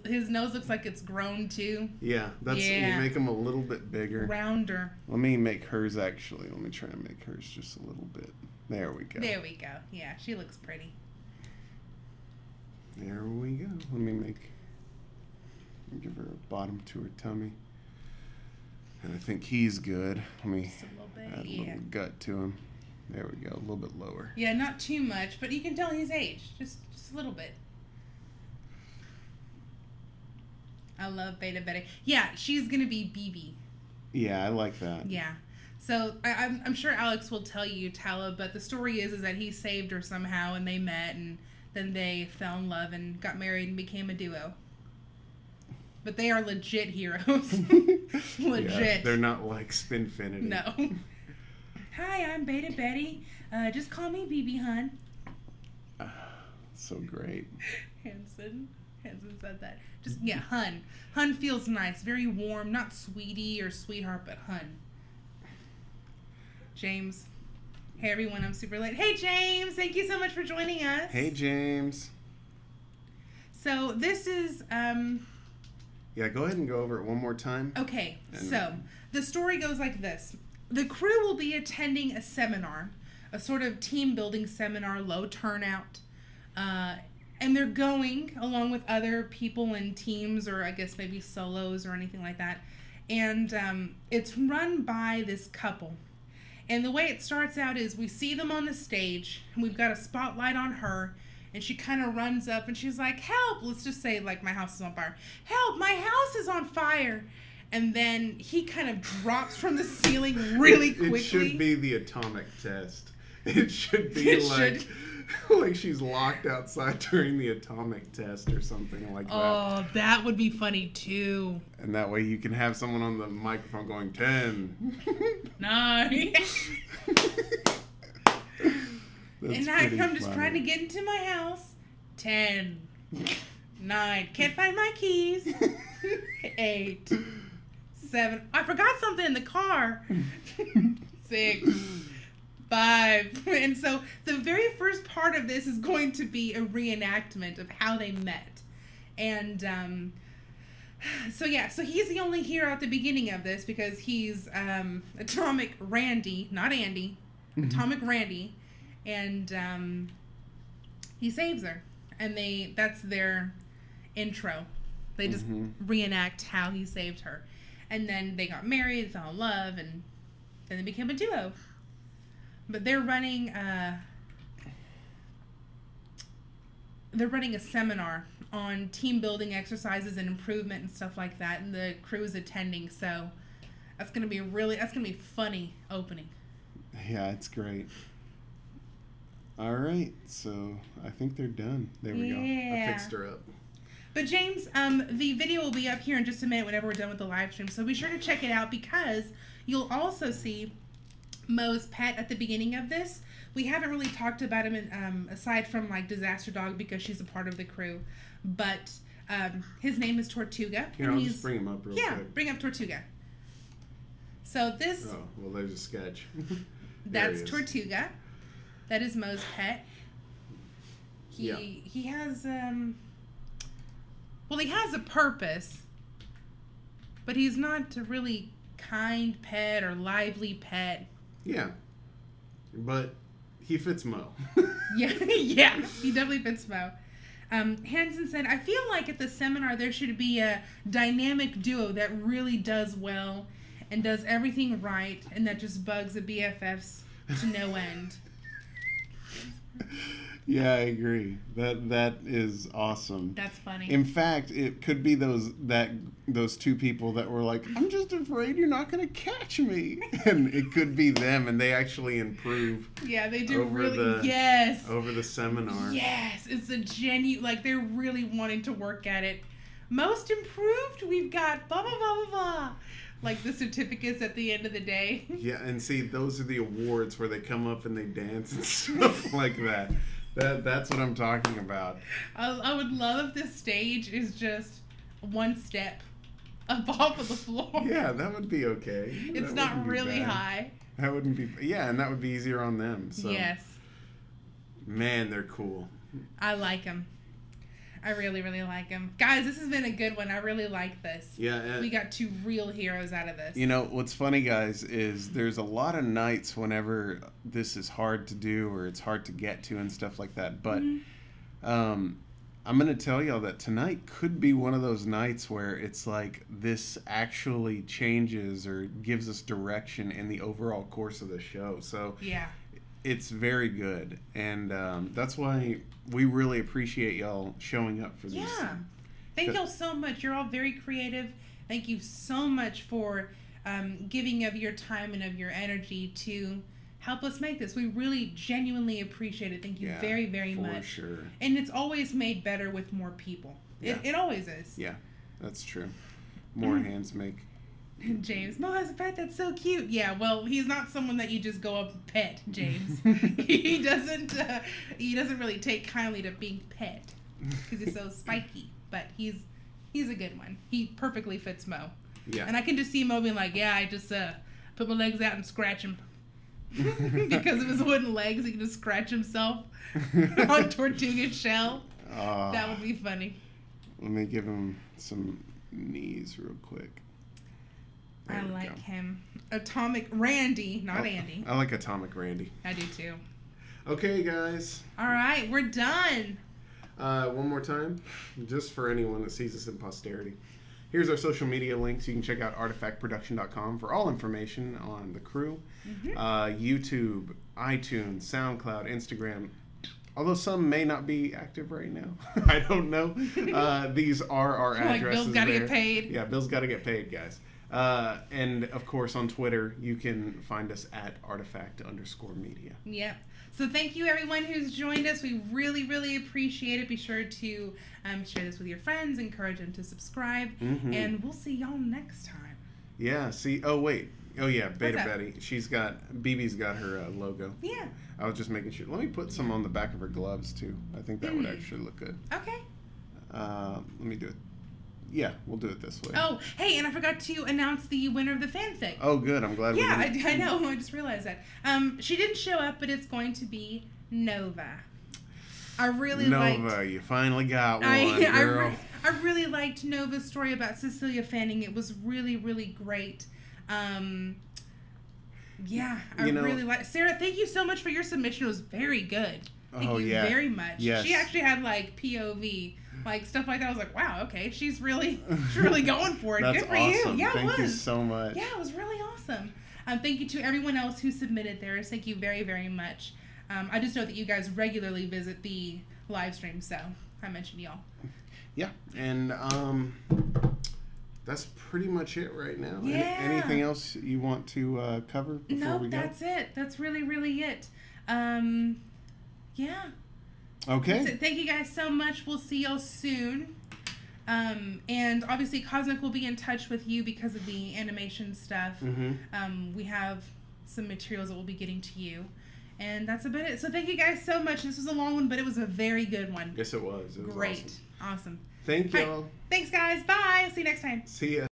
S2: His nose looks like it's grown too.
S1: Yeah, that's you make him a little bit bigger.
S2: Rounder.
S1: Let me make hers actually. Let me try and make hers just a little bit. There we go.
S2: There we go. Yeah, she looks pretty.
S1: There we go. Let me give her a bottom to her tummy. And I think he's good. Let me
S2: Just a little bit,
S1: add a little gut to him. There we go. A little bit lower.
S2: Yeah, not too much, but you can tell his age. Just a little bit. I love Beta Betty. Yeah, she's going to be BB.
S1: Yeah, I like that.
S2: Yeah. So I'm sure Alex will tell you, Tala, but the story is that he saved her somehow and they met and then they fell in love and got married and became a duo. But they are legit heroes. Legit.
S1: Yeah, they're not like Spinfinity.
S2: No. Hi, I'm Beta Betty. Just call me BB, hun.
S1: So great.
S2: Hanson said that. Just, yeah, hun. Hun feels nice. Very warm. Not sweetie or sweetheart, but hun. James. Hey, everyone. I'm super late. Hey, James. Thank you so much for joining us.
S1: Hey, James.
S2: So, this is,
S1: Yeah, go ahead and go over it one more time.
S2: Okay, so the story goes like this. The crew will be attending a seminar, a sort of team building seminar, low turnout. And they're going along with other people in teams or I guess maybe solos or anything like that. And it's run by this couple. And the way it starts out is we see them on the stage and we've got a spotlight on her. And she kind of runs up and she's like, help. Let's just say like my house is on fire. Help, my house is on fire. And then he kind of drops from the ceiling really quickly.
S1: It should be the atomic test. It should be like she's locked outside during the atomic test or something like that.
S2: Oh, that would be funny too.
S1: And that way you can have someone on the microphone going 10.
S2: 9. And I'm just trying to get into my house. 10. 9. Can't find my keys. 8. 7. I forgot something in the car. 6. 5. And so the very first part of this is going to be a reenactment of how they met. And so he's the only hero at the beginning of this because he's Atomic Randy, not Andy. Atomic Randy. And he saves her. And that's their intro. They just reenact how he saved her. And then they got married, fell in love, and then they became a duo. But they're running a seminar on team building exercises and improvement and stuff like that, and the crew is attending. So that's gonna be funny opening.
S1: Yeah, it's great. All right, so I think they're done. There we go. I fixed her up.
S2: But James, the video will be up here in just a minute whenever we're done with the live stream. So be sure to check it out because you'll also see Mo's pet at the beginning of this. We haven't really talked about him aside from like Disaster Dog because she's a part of the crew. But his name is Tortuga.
S1: Here, I'll just bring him up real quick.
S2: Yeah, bring up Tortuga. So this...
S1: Oh, well, there's a sketch.
S2: That's Tortuga. That is Mo's pet. He has... Well, he has a purpose, but he's not a really kind pet or lively pet.
S1: Yeah, but he fits Mo.
S2: Yeah, he definitely fits Mo. Hanson said, I feel like at the seminar there should be a dynamic duo that really does well and does everything right and that just bugs the BFFs to no end.
S1: Yeah, I agree. That is awesome.
S2: That's funny.
S1: In fact, it could be those two people that were like, "I'm just afraid you're not going to catch me," and it could be them, and they actually improve.
S2: Yeah, they do
S1: over
S2: really. Yes.
S1: Over the seminar.
S2: Yes, it's a genuine. Like they're really wanting to work at it. Most improved. We've got blah blah blah blah blah. Like the certificates at the end of the day.
S1: Yeah, and see, those are the awards where they come up and they dance and stuff like that. That's what I'm talking about.
S2: I would love if this stage is just one step above the floor.
S1: Yeah, that would be okay.
S2: It's not really high.
S1: That wouldn't be... Yeah, and that would be easier on them. So.
S2: Yes.
S1: Man, they're cool.
S2: I like them. I really, really like them. Guys, this has been a good one. I really like this.
S1: Yeah.
S2: We got 2 real heroes out of this.
S1: You know, what's funny, guys, is there's a lot of nights whenever this is hard to do or it's hard to get to and stuff like that. But I'm going to tell y'all that tonight could be one of those nights where it's like this actually changes or gives us direction in the overall course of the show. So
S2: yeah.
S1: It's very good. And that's why we really appreciate y'all showing up for this.
S2: Yeah. Thank y'all so much. You're all very creative. Thank you so much for giving of your time and of your energy to help us make this. We really genuinely appreciate it. Thank you very, very much.
S1: For sure.
S2: And it's always made better with more people.
S1: Yeah.
S2: It always is.
S1: Yeah, that's true. More hands make.
S2: James, Mo has a pet that's so cute. Yeah, well, he's not someone that you just go up and pet, James. he doesn't really take kindly to being pet because he's so spiky. But he's a good one. He perfectly fits Mo.
S1: Yeah.
S2: And I can just see Mo being like, yeah, I just put my legs out and scratch him. Because of his wooden legs, he can just scratch himself on Tortuga's shell. That would be funny.
S1: Let me give him some knees real quick.
S2: I like him. Atomic Randy, not Andy.
S1: I like Atomic Randy.
S2: I do too.
S1: Okay, guys.
S2: All right, we're done.
S1: One more time, just for anyone that sees us in posterity. Here's our social media links. You can check out artifactproduction.com for all information on the crew. YouTube, iTunes, SoundCloud, Instagram. Although some may not be active right now. I don't know. These are our addresses.
S2: Like Bill's got to get paid.
S1: Yeah, Bill's got to get paid, guys. And of course on Twitter, you can find us at artifact_media.
S2: Yep. So thank you everyone who's joined us. We really, really appreciate it. Be sure to share this with your friends, encourage them to subscribe, and we'll see y'all next time.
S1: Yeah. See. Oh wait. Oh yeah. Beta Betty. BB's got her logo.
S2: Yeah.
S1: I was just making sure. Let me put some on the back of her gloves too. I think that would actually look good.
S2: Okay.
S1: Let me do it. Yeah, we'll do it this way.
S2: Oh, hey, and I forgot to announce the winner of the fanfic.
S1: Oh, good. I'm glad we did.
S2: Yeah, I know. I just realized that. She didn't show up, but it's going to be Nova. I really liked...
S1: Nova, you finally got one, girl.
S2: I really liked Nova's story about Cecilia Fanning. It was really, really great. Yeah, I really liked... Sarah, thank you so much for your submission. It was very good. Thank you very much.
S1: Yes.
S2: She actually had, like, POV... Like, stuff like that. I was like, wow, okay. She's really going for it.
S1: That's
S2: Good for
S1: awesome.
S2: you. Yeah,
S1: Thank you so much.
S2: Yeah, it was really awesome. Thank you to everyone else who submitted theirs. Thank you very, very much. I just know that you guys regularly visit the live stream, so I mentioned y'all.
S1: Yeah, and that's pretty much it right now.
S2: Yeah.
S1: Anything else you want to cover before we go?
S2: No, that's it. That's really, really it. Yeah.
S1: Okay.
S2: So thank you guys so much. We'll see y'all soon. And obviously Cosmic will be in touch with you because of the animation stuff. We have some materials that we'll be getting to you. And that's about it. So thank you guys so much. This was a long one, but it was a very good one.
S1: Yes, it was. It was
S2: great. Awesome.
S1: Thank y'all.
S2: Right. Thanks, guys. Bye. See you next time.
S1: See ya.